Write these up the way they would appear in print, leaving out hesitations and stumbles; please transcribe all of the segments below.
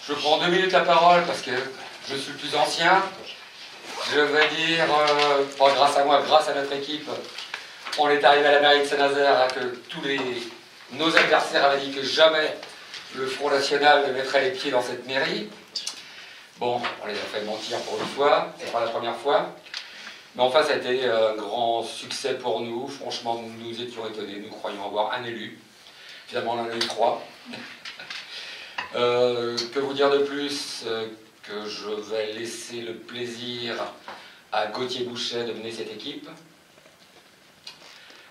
Je prends 2 minutes la parole parce que je suis le plus ancien. Je vais dire, pas grâce à moi, grâce à notre équipe, on est arrivé à la mairie de Saint-Nazaire, que nos adversaires avaient dit que jamais le Front National ne mettrait les pieds dans cette mairie. Bon, on les a fait mentir pour une fois, c'est pas la première fois. Mais enfin, ça a été un grand succès pour nous. Franchement, nous étions étonnés, nous croyions avoir un élu. Finalement, on en a eu 3. Que vous dire de plus que je vais laisser le plaisir à Gauthier Bouchet de mener cette équipe.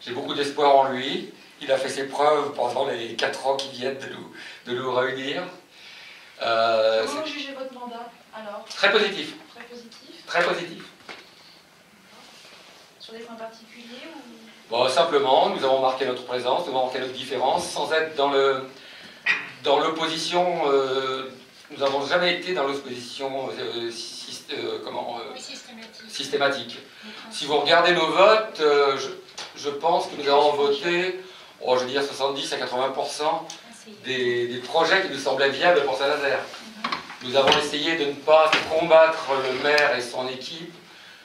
J'ai beaucoup d'espoir en lui. Il a fait ses preuves pendant les 4 ans qui viennent de nous réunir. Comment jugez votre mandat alors? Très positif. Très positif. Très positif. Sur des points particuliers ou... Bon, simplement, nous avons marqué notre présence, nous avons marqué notre différence, sans être dans l'opposition. Nous n'avons jamais été dans l'opposition systématique. Si vous regardez nos votes, je pense que nous avons voté, je veux dire 70 à 80% des projets qui nous semblaient viables pour Saint-Nazaire. Nous avons essayé de ne pas combattre le maire et son équipe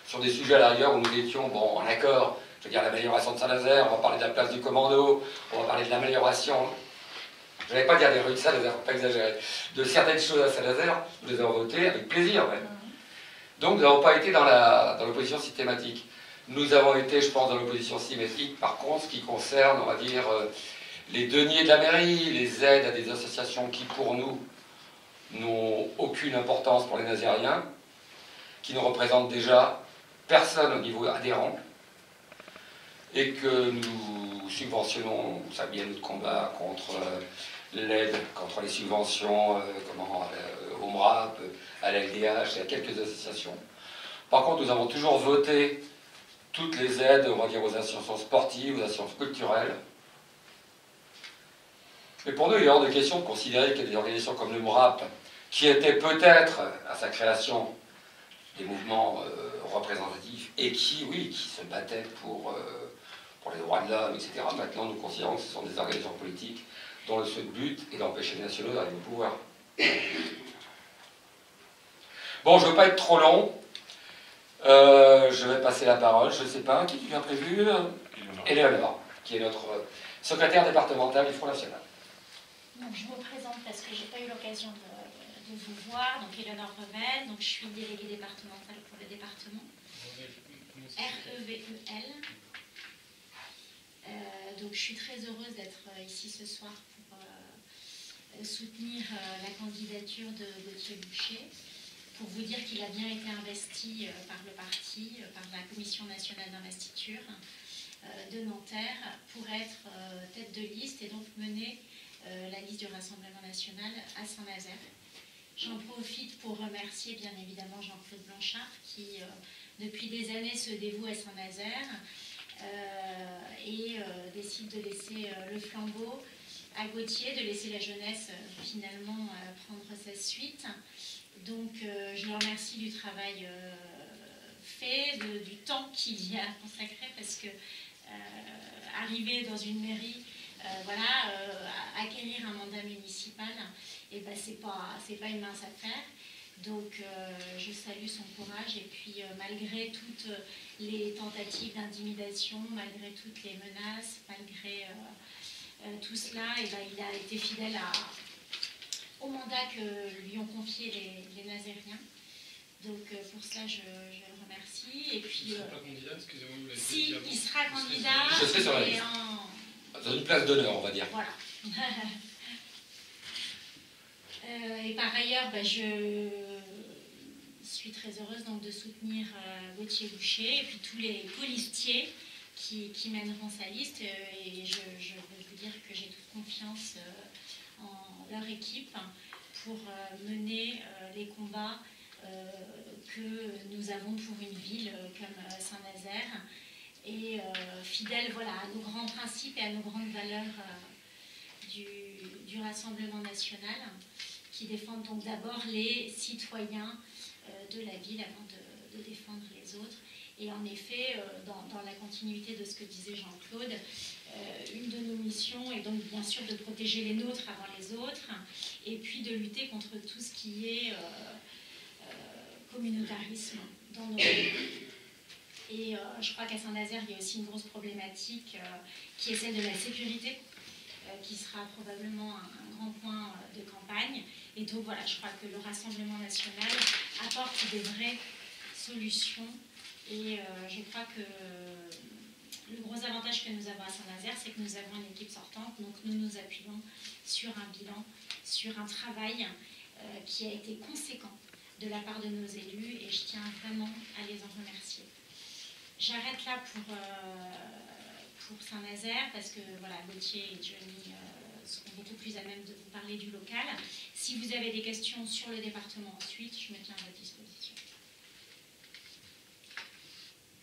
sur des sujets à la rigueur où nous étions en accord. Je veux dire l'amélioration de Saint-Nazaire, on va parler de la place du commando, on va parler de l'amélioration, je n'allais pas dire des rues de Saint-Nazaire, pas exagérer, de certaines choses à Saint-Nazaire, nous les avons votées avec plaisir même. Donc nous n'avons pas été dans l'opposition systématique. Nous avons été, je pense, dans l'opposition symétrique, par contre, ce qui concerne, on va dire, les deniers de la mairie, les aides à des associations qui, pour nous, n'ont aucune importance pour les nazériens, qui ne représentent déjà personne au niveau adhérent, et que nous subventionnons, vous savez bien, notre combat contre l'aide, contre les subventions, au MRAP, à la LDH et à quelques associations. Par contre, nous avons toujours voté toutes les aides, on va dire, aux associations sportives, aux associations culturelles. Mais pour nous, il est hors de question de considérer qu'il y a des organisations comme le MRAP, qui étaient peut-être, à sa création, des mouvements représentatifs, et qui se battaient pour les droits de l'homme, etc. Maintenant, nous considérons que ce sont des organisations politiques dont le seul but est d'empêcher les nationaux d'arriver au pouvoir. Bon, je ne veux pas être trop long. Je vais passer la parole. Je ne sais pas, qui a prévu Éléonore, qui est notre secrétaire départementale du Front National. Donc, je me présente parce que je n'ai pas eu l'occasion de vous voir. Donc, Éléonore Revel, donc je suis déléguée départementale pour le département. REVEL. Donc, je suis très heureuse d'être ici ce soir pour soutenir la candidature de Gauthier Bouchet. Pour vous dire qu'il a bien été investi par le parti, par la Commission nationale d'investiture de Nanterre, pour être tête de liste et donc mener la liste du Rassemblement national à Saint-Nazaire. J'en profite pour remercier bien évidemment Jean-Claude Blanchard qui, depuis des années, se dévoue à Saint-Nazaire et décide de laisser le flambeau à Gauthier, de laisser la jeunesse finalement prendre sa suite. Donc je le remercie du travail fait, du temps qu'il y a consacré, parce que arriver dans une mairie, acquérir un mandat municipal, et ben, c'est pas une mince affaire. Donc je salue son courage, et puis malgré toutes les tentatives d'intimidation, malgré toutes les menaces, malgré tout cela, et ben, il a été fidèle au mandat que lui ont confié les Nazériens. Donc pour ça, je le remercie. Et puis, il ne sera pas candidat, excusez-moi, vous l'avez si, dit avant. il sera candidat. Je serai sur la liste. Dans une place d'honneur, on va dire. Voilà. Et par ailleurs, je suis très heureuse donc, de soutenir Gauthier Bouchet et puis tous les colistiers qui mèneront sa liste. Et je veux vous dire que j'ai toute confiance en leur équipe pour mener les combats que nous avons pour une ville comme Saint-Nazaire, et fidèle à nos grands principes et à nos grandes valeurs du Rassemblement national, qui défendent donc d'abord les citoyens de la ville avant de défendre les autres. Et en effet, dans la continuité de ce que disait Jean-Claude, une de nos missions est donc bien sûr de protéger les nôtres avant les autres, et puis de lutter contre tout ce qui est communautarisme dans nos pays. Et je crois qu'à Saint-Nazaire, il y a aussi une grosse problématique qui est celle de la sécurité, qui sera probablement un grand point de campagne. Et donc voilà, je crois que le Rassemblement national apporte des vraies solutions. Et je crois que le gros avantage que nous avons à Saint-Nazaire, c'est que nous avons une équipe sortante. Donc nous nous appuyons sur un bilan, sur un travail qui a été conséquent de la part de nos élus. Et je tiens vraiment à les en remercier. J'arrête là pour Saint-Nazaire parce que voilà, Gauthier et Johnny seront beaucoup plus à même de vous parler du local. Si vous avez des questions sur le département ensuite, je me tiens à votre disposition.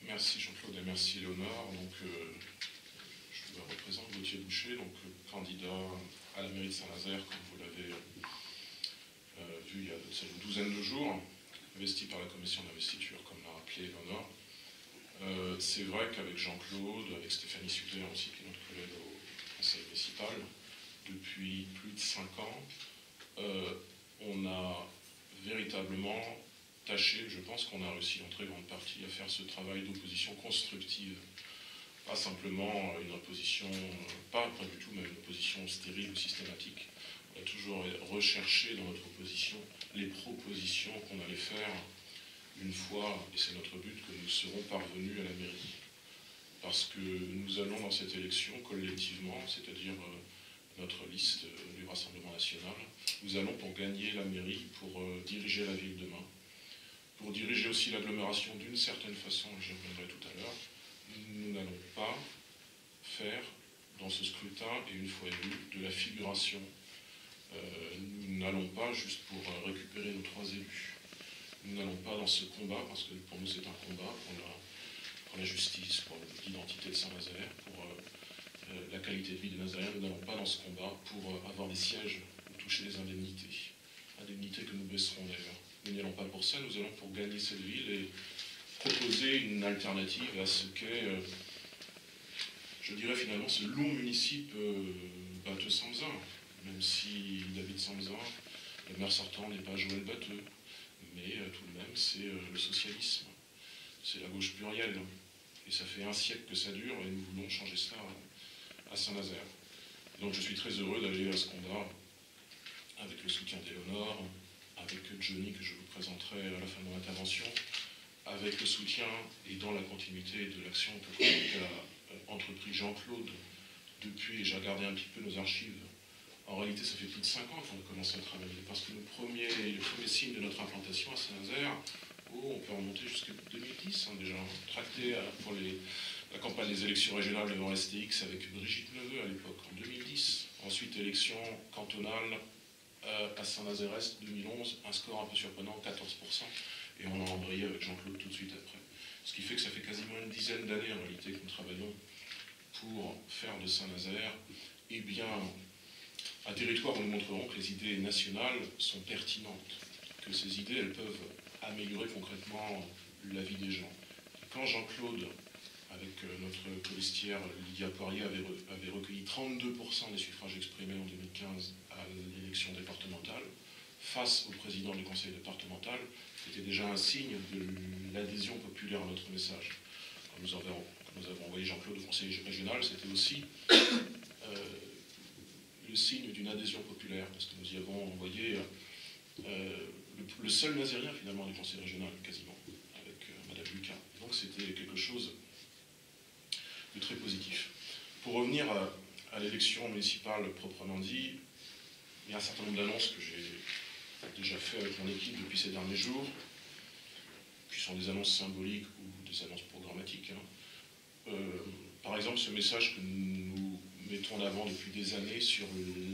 Merci Jean-Claude et merci Léonore. Donc, je vous représente Gauthier Boucher, donc candidat à la mairie de Saint-Nazaire, comme vous l'avez vu il y a une douzaine de jours, investi par la commission d'investiture, comme l'a rappelé Léonore. C'est vrai qu'avec Jean-Claude, avec Stéphanie Sutter aussi, qui est notre collègue au conseil municipal, depuis plus de 5 ans, on a véritablement tâché, je pense qu'on a réussi en très grande partie à faire ce travail d'opposition constructive. Pas simplement une opposition, pas du tout même une opposition stérile ou systématique. On a toujours recherché dans notre opposition les propositions qu'on allait faire une fois, et c'est notre but, que nous serons parvenus à la mairie. Parce que nous allons dans cette élection collectivement, c'est-à-dire notre liste du Rassemblement national, nous allons pour gagner la mairie, pour diriger la ville demain, pour diriger aussi l'agglomération d'une certaine façon, et j'y reviendrai tout à l'heure. Nous n'allons pas faire dans ce scrutin, et une fois élu, de la figuration. Nous n'allons pas juste pour récupérer nos 3 élus. Nous n'allons pas dans ce combat, parce que pour nous c'est un combat, pour la justice, pour l'identité de Saint-Nazaire, pour la qualité de vie des Nazaréens. Nous n'allons pas dans ce combat pour avoir des sièges ou toucher les indemnités. Indemnités que nous baisserons d'ailleurs. Nous n'y allons pas pour ça, nous allons pour gagner cette ville et proposer une alternative à ce qu'est, je dirais finalement, ce long municipe Batteux-Samzin. Même si David Samzin, le maire sortant, n'est pas Joël Batteux. Mais tout de même, c'est le socialisme, c'est la gauche plurielle. Et ça fait un siècle que ça dure, et nous voulons changer ça à Saint-Nazaire. Donc je suis très heureux d'aller à ce combat avec le soutien d'Éléonore, avec Johnny, que je vous présenterai à la fin de mon intervention, avec le soutien et dans la continuité de l'action qu'a entrepris Jean-Claude depuis, et j'ai regardé un petit peu nos archives. En réalité, ça fait plus de 5 ans qu'on a commencé à travailler, parce que le premier signe de notre implantation à Saint-Nazaire, on peut remonter jusqu'à 2010 déjà, tracté pour la campagne des élections régionales devant STX avec Brigitte Neveu à l'époque, en 2010. Ensuite, élection cantonale à Saint-Nazaire-Est, 2011, un score un peu surprenant, 14%, et on a embrayé avec Jean-Claude tout de suite après. Ce qui fait que ça fait quasiment une dizaine d'années en réalité que nous travaillons pour faire de Saint-Nazaire, eh bien, un territoire où nous montrerons que les idées nationales sont pertinentes, que ces idées, elles peuvent améliorer concrètement la vie des gens. Quand Jean-Claude, avec notre colistière Lydia Poirier, avait recueilli 32% des suffrages exprimés en 2015 à l'élection départementale, face au président du conseil départemental, c'était déjà un signe de l'adhésion populaire à notre message. Quand nous avons envoyé Jean-Claude au conseil régional, c'était aussi le signe d'une adhésion populaire, parce que nous y avons envoyé le seul nazérien finalement du conseil régional, quasiment, avec Madame Lucas. Donc c'était quelque chose de très positif. Pour revenir à l'élection municipale proprement dit, il y a un certain nombre d'annonces que j'ai déjà fait avec mon équipe depuis ces derniers jours, qui sont des annonces symboliques ou des annonces programmatiques. Par exemple, ce message que nous mettons en avant depuis des années sur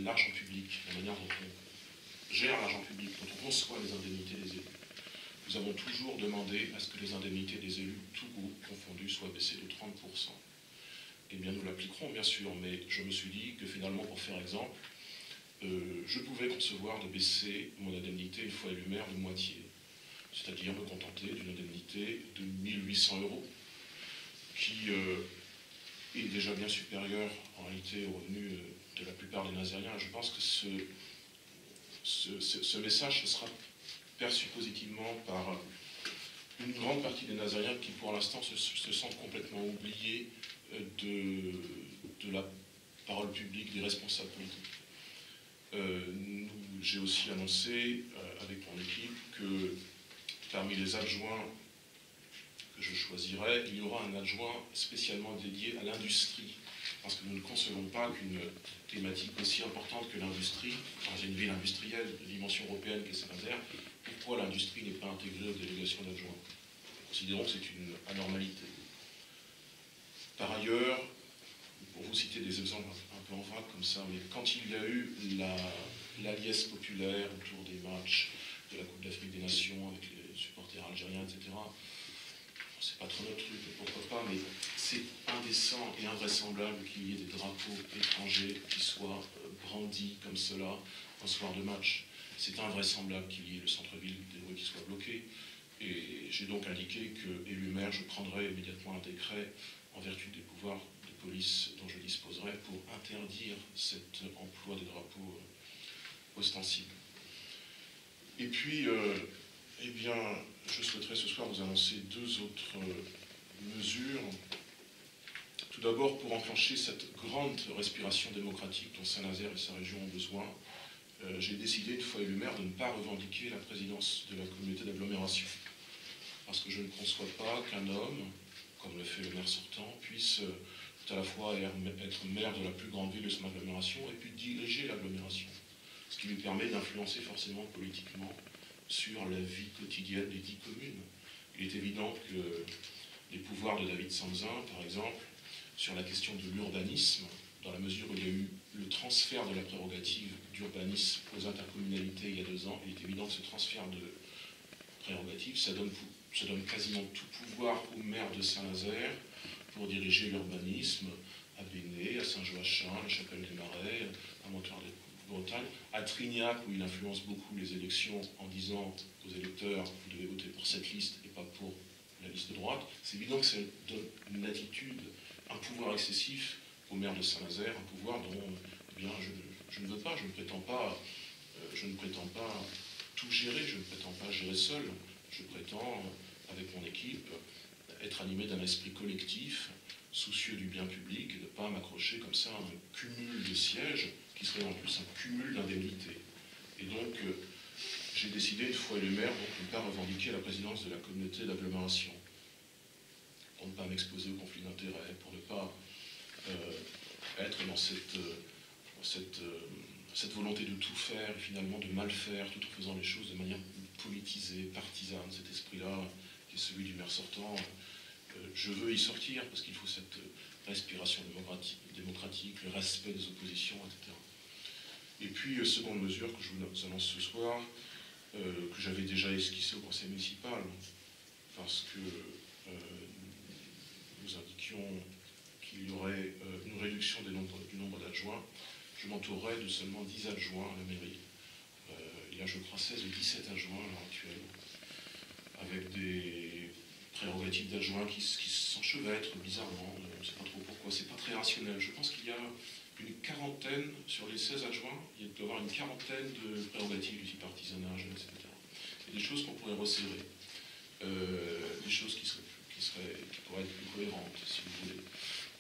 l'argent public, la manière dont on gère l'argent public, dont on reçoit les indemnités des élus. Nous avons toujours demandé à ce que les indemnités des élus, tout groupe confondu, soient baissées de 30%. Eh bien, nous l'appliquerons, bien sûr, mais je me suis dit que finalement, pour faire exemple, je pouvais concevoir de baisser mon indemnité une fois élu maire de moitié, c'est-à-dire me contenter d'une indemnité de 1 800 €, qui est déjà bien supérieur en réalité aux revenus de la plupart des Nazériens. Je pense que ce message sera perçu positivement par une grande partie des Nazériens qui pour l'instant se sentent complètement oubliés de la parole publique des responsables politiques. J'ai aussi annoncé avec mon équipe que parmi les adjoints que je choisirai, il y aura un adjoint spécialement dédié à l'industrie. Parce que nous ne concevons pas qu'une thématique aussi importante que l'industrie, dans une ville industrielle de dimension européenne qu'est Saint-Nazaire, pourquoi l'industrie n'est pas intégrée aux délégations d'adjoints? Considérons que c'est une anormalité. Par ailleurs, pour vous citer des exemples un peu en vrac comme ça, mais quand il y a eu la liesse populaire autour des matchs de la Coupe d'Afrique des Nations avec les supporters algériens, etc., c'est pas trop notre truc, pourquoi pas, mais c'est indécent et invraisemblable qu'il y ait des drapeaux étrangers qui soient brandis comme cela en soir de match. C'est invraisemblable qu'il y ait le centre-ville des Rouets qui soit bloqué. Et j'ai donc indiqué que, élu maire, je prendrai immédiatement un décret en vertu des pouvoirs de police dont je disposerai pour interdire cet emploi des drapeaux ostensibles. Et puis, eh bien, je souhaiterais ce soir vous annoncer deux autres mesures. Tout d'abord, pour enclencher cette grande respiration démocratique dont Saint-Nazaire et sa région ont besoin, j'ai décidé, une fois élu maire, de ne pas revendiquer la présidence de la communauté d'agglomération. Parce que je ne conçois pas qu'un homme, comme le fait le maire sortant, puisse tout à la fois être maire de la plus grande ville de son agglomération et puis diriger l'agglomération. Ce qui lui permet d'influencer forcément politiquement sur la vie quotidienne des 10 communes. Il est évident que les pouvoirs de David Sanzin, par exemple, sur la question de l'urbanisme, dans la mesure où il y a eu le transfert de la prérogative d'urbanisme aux intercommunalités il y a 2 ans, il est évident que ce transfert de prérogative, ça donne quasiment tout pouvoir au maire de Saint-Nazaire pour diriger l'urbanisme à Béné, à Saint-Joachim, à la Chapelle-des-Marais, à Montoir-de-Bretagne, à Trignac, où il influence beaucoup les élections en disant aux électeurs « vous devez voter pour cette liste et pas pour la liste de droite ». C'est évident que ça donne une attitude, un pouvoir excessif au maire de Saint-Nazaire, un pouvoir dont eh bien, je ne veux pas, je ne prétends pas tout gérer, je ne prétends pas gérer seul, je prétends, avec mon équipe, être animé d'un esprit collectif, soucieux du bien public, et de ne pas m'accrocher comme ça à un cumul de sièges, qui serait en plus un cumul d'indemnités. Et donc, j'ai décidé, une fois élu maire, de ne pas revendiquer la présidence de la communauté d'agglomération, pour ne pas m'exposer au conflit d'intérêts, pour ne pas être dans cette volonté de tout faire, et finalement de mal faire, tout en faisant les choses de manière politisée, partisane, cet esprit-là, qui est celui du maire sortant. Je veux y sortir, parce qu'il faut cette respiration démocratique, le respect des oppositions, etc. Et puis, seconde mesure que je vous annonce ce soir, que j'avais déjà esquissé au conseil municipal, parce que nous indiquions qu'il y aurait une réduction du nombre d'adjoints. Je m'entourerai de seulement 10 adjoints à la mairie. Il y a, je crois, 16 ou 17 adjoints à l'heure actuelle, avec des prérogatives d'adjoints qui s'enchevêtrent bizarrement. Je ne sais pas trop pourquoi. C'est pas très rationnel. Je pense qu'il y a une quarantaine, sur les 16 adjoints, il doit y avoir une quarantaine de prérogatives du type artisanage, etc. Il y a des choses qu'on pourrait resserrer. Des choses qui pourraient être plus cohérentes, si vous voulez.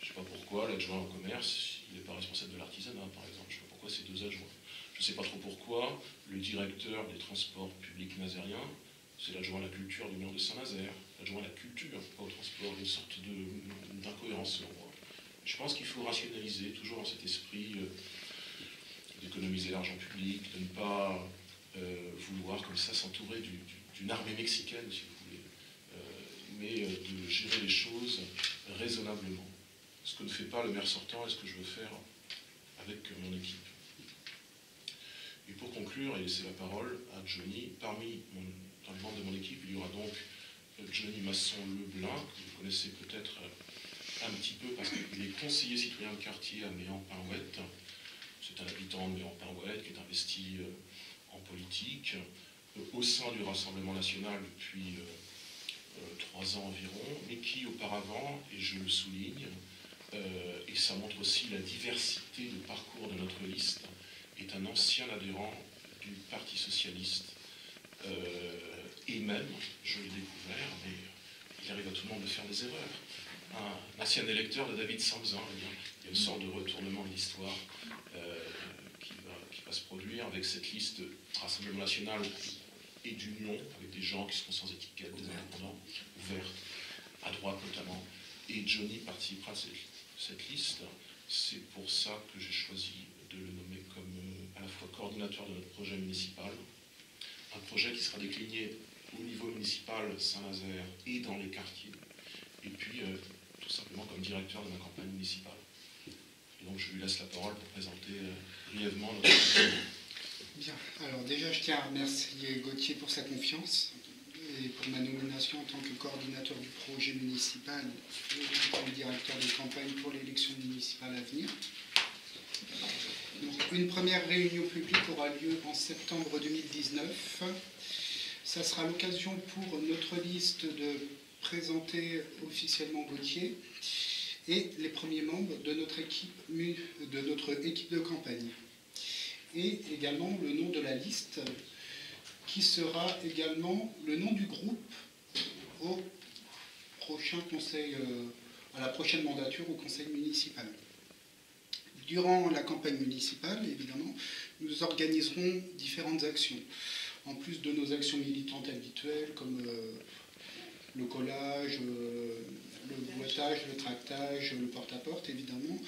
Je ne sais pas pourquoi l'adjoint au commerce, il n'est pas responsable de l'artisanat, par exemple. Je ne sais pas pourquoi c'est 2 adjoints. Je ne sais pas trop pourquoi le directeur des transports publics nazériens, c'est l'adjoint à la culture du maire de Saint-Nazaire. L'adjoint à la culture, pas au transport, une sorte d'incohérence selon moi. Je pense qu'il faut rationaliser, toujours dans cet esprit d'économiser l'argent public, de ne pas vouloir comme ça s'entourer d'une armée mexicaine, si vous voulez, mais de gérer les choses raisonnablement. Ce que ne fait pas le maire sortant et ce que je veux faire avec mon équipe. Et pour conclure et laisser la parole à Johnny, dans les membres de mon équipe, il y aura donc Johnny Masson-Leblin, que vous connaissez peut-être un petit peu parce qu'il est conseiller citoyen de quartier à Méan-Pinouette. C'est un habitant de Méan-Pinouette qui est investi en politique, au sein du Rassemblement national depuis 3 ans environ, mais qui auparavant, et je le souligne, et ça montre aussi la diversité de parcours de notre liste, est un ancien adhérent du Parti socialiste, et même, je l'ai découvert, mais il arrive à tout le monde de faire des erreurs, un ancien électeur de David Samzin. Il y a une sorte de retournement de l'histoire qui va se produire avec cette liste Rassemblement National et d'union, avec des gens qui seront sans étiquette, des indépendants, ouverts, à droite notamment. Et Johnny participera à cette liste. C'est pour ça que j'ai choisi de le nommer comme à la fois coordinateur de notre projet municipal, un projet qui sera décliné au niveau municipal Saint-Nazaire et dans les quartiers, et puis tout simplement comme directeur de ma campagne municipale. Et donc je lui laisse la parole pour présenter brièvement notre campagne. Bien, alors déjà je tiens à remercier Gauthier pour sa confiance et pour ma nomination en tant que coordinateur du projet municipal et comme directeur de campagne pour l'élection municipale à venir. Donc, une première réunion publique aura lieu en septembre 2019. Ça sera l'occasion pour notre liste de présenter officiellement Gauthier et les premiers membres de notre équipe de campagne. Et également le nom de la liste, qui sera également le nom du groupe au prochain conseil, à la prochaine mandature au conseil municipal. Durant la campagne municipale, évidemment, nous organiserons différentes actions. En plus de nos actions militantes habituelles, comme le collage, le boitage, le tractage, le porte-à-porte, évidemment,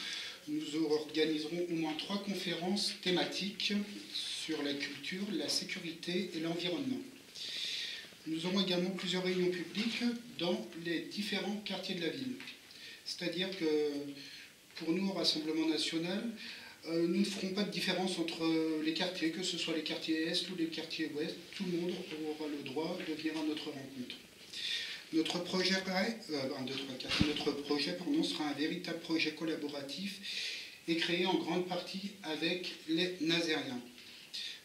nous organiserons au moins 3 conférences thématiques sur la culture, la sécurité et l'environnement. Nous aurons également plusieurs réunions publiques dans les différents quartiers de la ville. C'est-à-dire que pour nous, au Rassemblement National, nous ne ferons pas de différence entre les quartiers, que ce soit les quartiers Est ou les quartiers Ouest. Tout le monde aura le droit de venir à notre rencontre. Notre projet, sera un véritable projet collaboratif et créé en grande partie avec les Nazériens,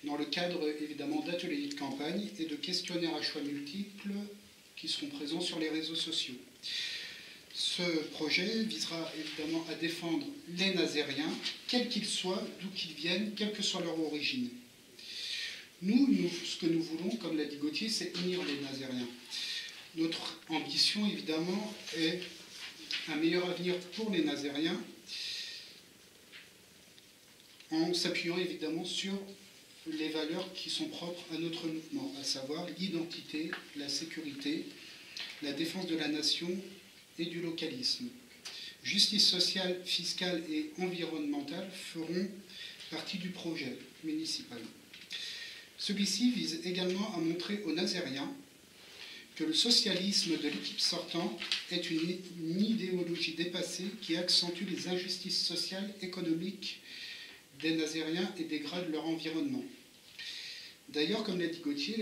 dans le cadre évidemment d'ateliers de campagne et de questionnaires à choix multiples qui seront présents sur les réseaux sociaux. Ce projet visera évidemment à défendre les Nazériens, quels qu'ils soient, d'où qu'ils viennent, quelle que soit leur origine. Nous, ce que nous voulons, comme l'a dit Gauthier, c'est unir les Nazériens. Notre ambition, évidemment, est un meilleur avenir pour les Nazériens, en s'appuyant évidemment sur les valeurs qui sont propres à notre mouvement, à savoir l'identité, la sécurité, la défense de la nation et du localisme. Justice sociale, fiscale et environnementale feront partie du projet municipal. Celui-ci vise également à montrer aux Nazériens que le socialisme de l'équipe sortante est une idéologie dépassée qui accentue les injustices sociales, économiques des Nazériens et dégrade leur environnement. D'ailleurs, comme l'a dit Gauthier,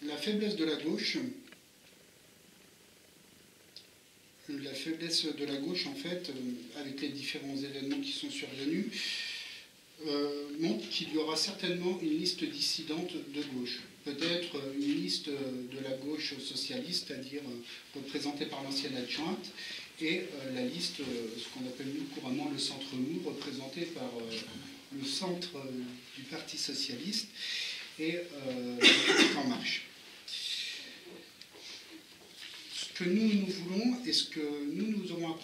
la faiblesse de la gauche, en fait, avec les différents événements qui sont survenus, montre qu'il y aura certainement une liste dissidente de gauche. Peut-être une liste de la gauche socialiste, c'est-à-dire représentée par l'ancienne adjointe, et la liste, ce qu'on appelle nous couramment le centre mou, représenté par le centre du Parti socialiste et En Marche. Ce que nous voulons et ce que nous aurons à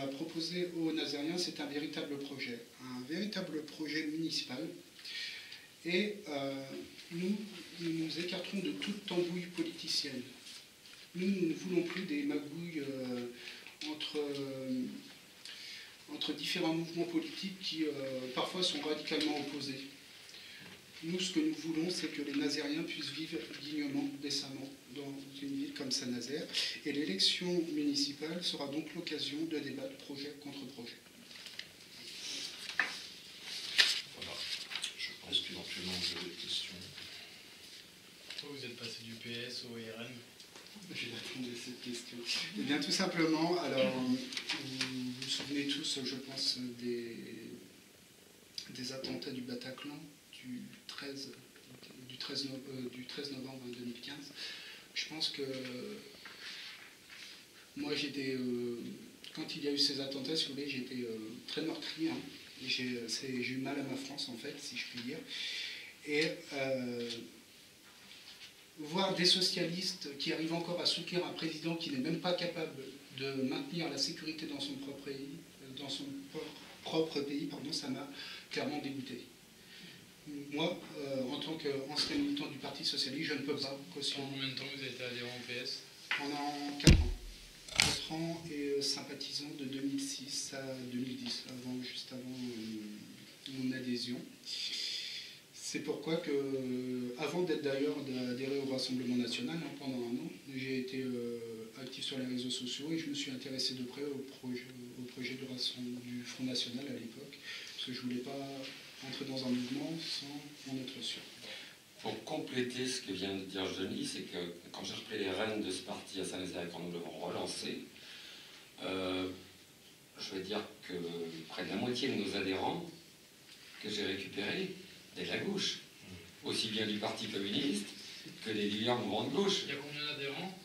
proposer aux Nazériens, c'est un véritable projet municipal. Et nous nous écarterons de toute tambouille politicienne. Nous ne voulons plus des magouilles entre différents mouvements politiques qui parfois sont radicalement opposés. Nous, ce que nous voulons, c'est que les Nazériens puissent vivre dignement, décemment, dans une ville comme Saint-Nazaire. Et l'élection municipale sera donc l'occasion de débattre projet contre projet. Voilà, je pense qu'éventuellement vous avez des questions. Pourquoi vous êtes passé du PS au RN? J'ai répondu à cette question. Eh bien, tout simplement, alors, vous vous souvenez tous, je pense, des attentats du Bataclan du 13 novembre 2015. Je pense que moi, j'étais, quand il y a eu ces attentats, si vous voulez, j'étais très meurtri. Hein. J'ai eu mal à ma France, en fait, si je puis dire. Et voir des socialistes qui arrivent encore à soutenir un président qui n'est même pas capable de maintenir la sécurité dans son propre pays, pardon, ça m'a clairement dégoûté. Moi, en tant qu'ancien militant du Parti Socialiste, je ne peux pas cautionner. En combien de temps vous avez été adhérent au PS? Pendant 4 ans. 4 ans et sympathisant de 2006 à 2010, juste avant mon adhésion. C'est pourquoi avant d'être d'ailleurs d'adhérer au Rassemblement National, hein, pendant un an, j'ai été actif sur les réseaux sociaux et je me suis intéressé de près au projet du Front National à l'époque, parce que je ne voulais pas entrer dans un mouvement sans en être sûr. Pour compléter ce que vient de dire Johnny, c'est que quand j'ai repris les rênes de ce parti à Saint-Nazaire et quand nous l'avons relancé, je vais dire que près de la moitié de nos adhérents que j'ai récupérés de la gauche, aussi bien du Parti communiste que des divers mouvements de gauche. Il y a combien d'adhérents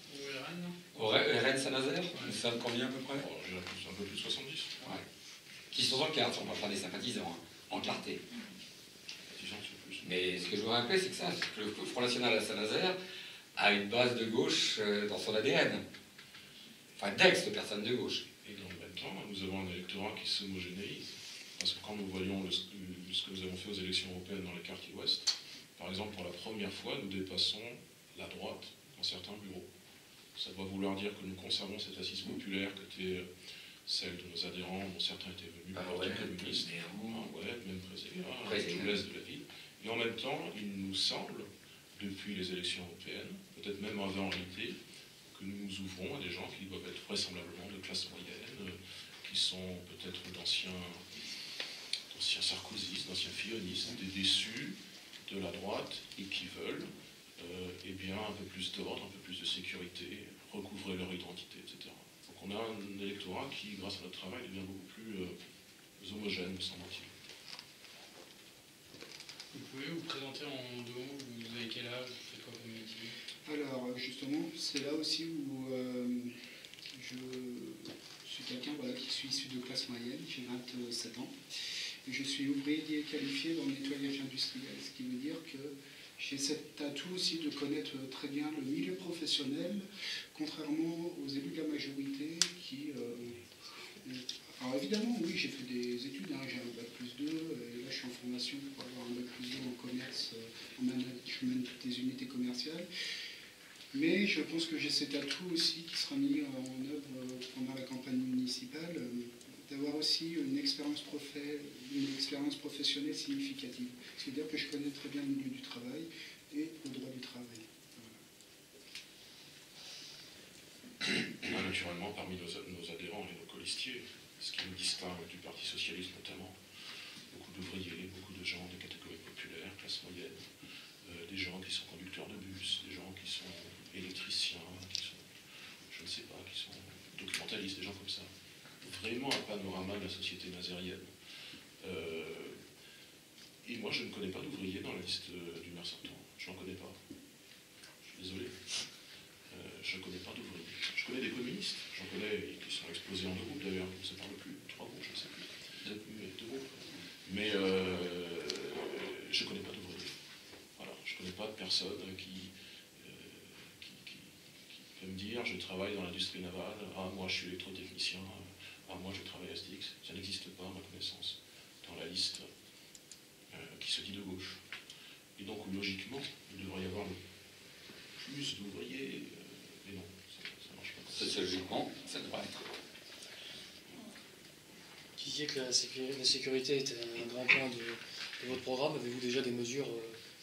au RN? Au RN Saint-Nazaire, nous sommes combien à peu près? J'ai un peu plus de 70. Ouais. Qui sont en carte, on ne parle pas des sympathisants, hein, en clarté. Mais ce que je veux rappeler, c'est que le Front National à Saint-Nazaire a une base de gauche dans son ADN. Enfin, d'ex-personnes de gauche. Et dans le même temps, nous avons un électorat qui s'homogénéise. Parce que quand nous voyons ce que nous avons fait aux élections européennes dans les quartiers ouest, par exemple, pour la première fois, nous dépassons la droite dans certains bureaux. Ça doit vouloir dire que nous conservons cette assise populaire qui était celle de nos adhérents, dont certains étaient venus du Parti communiste, même président, tout l'est de la ville. Et en même temps, il nous semble, depuis les élections européennes, peut-être même avant en réalité, que nous nous ouvrons à des gens qui doivent être vraisemblablement de classe moyenne, qui sont peut-être d'anciens sarkozystes, d'anciens fillonistes, des déçus de la droite et qui veulent eh bien, un peu plus d'ordre, un peu plus de sécurité, recouvrer leur identité, etc. Donc on a un électorat qui, grâce à notre travail, devient beaucoup plus homogène, me semble-t-il. Vous pouvez vous présenter en 2 mots? Vous avez quel âge? Vous faites quoi comme métier? Alors, justement, c'est là aussi où je suis quelqu'un qui suis issu de classe moyenne, j'ai 27 ans. Et je suis ouvrier qualifié dans le nettoyage industriel, ce qui veut dire que j'ai cet atout aussi de connaître très bien le milieu professionnel, contrairement aux élus de la majorité qui... alors évidemment, oui, j'ai fait des études, hein, j'ai un bac+2, et là je suis en formation pour avoir un bac+2 en commerce, en management des unités commerciales. Mais je pense que j'ai cet atout aussi qui sera mis en œuvre pendant la campagne municipale, d'avoir aussi une expérience professionnelle significative. C'est-à-dire que je connais très bien le milieu du travail et le droit du travail. Voilà. Naturellement, parmi nos adhérents et nos colistiers, ce qui nous distingue du Parti Socialiste notamment, beaucoup d'ouvriers, beaucoup de gens de catégories populaires, classe moyenne, des gens qui sont conducteurs de bus, des gens qui sont électriciens, qui sont, je ne sais pas, qui sont documentalistes, des gens comme ça. Vraiment un panorama de la société nazérienne. Et moi, je ne connais pas d'ouvriers dans la liste du maire sortant. Je n'en connais pas. Je suis désolé. Je ne connais pas d'ouvriers. Je connais des communistes. J'en connais qui sont exposés en 2 groupes d'ailleurs. On ne se parle plus. 3 groupes, je ne sais plus. 2 groupes. Mais je ne connais pas d'ouvriers. Voilà. Je ne connais pas de personne qui peut me dire je travaille dans l'industrie navale. Ah, moi, je suis électrotechnicien. Ah, moi, je travaille à Stix. Ça n'existe pas, à ma connaissance, dans la liste qui se dit de gauche. Et donc, logiquement, il devrait y avoir plus d'ouvriers, mais non, ça ne marche pas. Sociologiquement, ça devrait être. Vous disiez que la sécurité était un grand point de votre programme. Avez-vous déjà des mesures,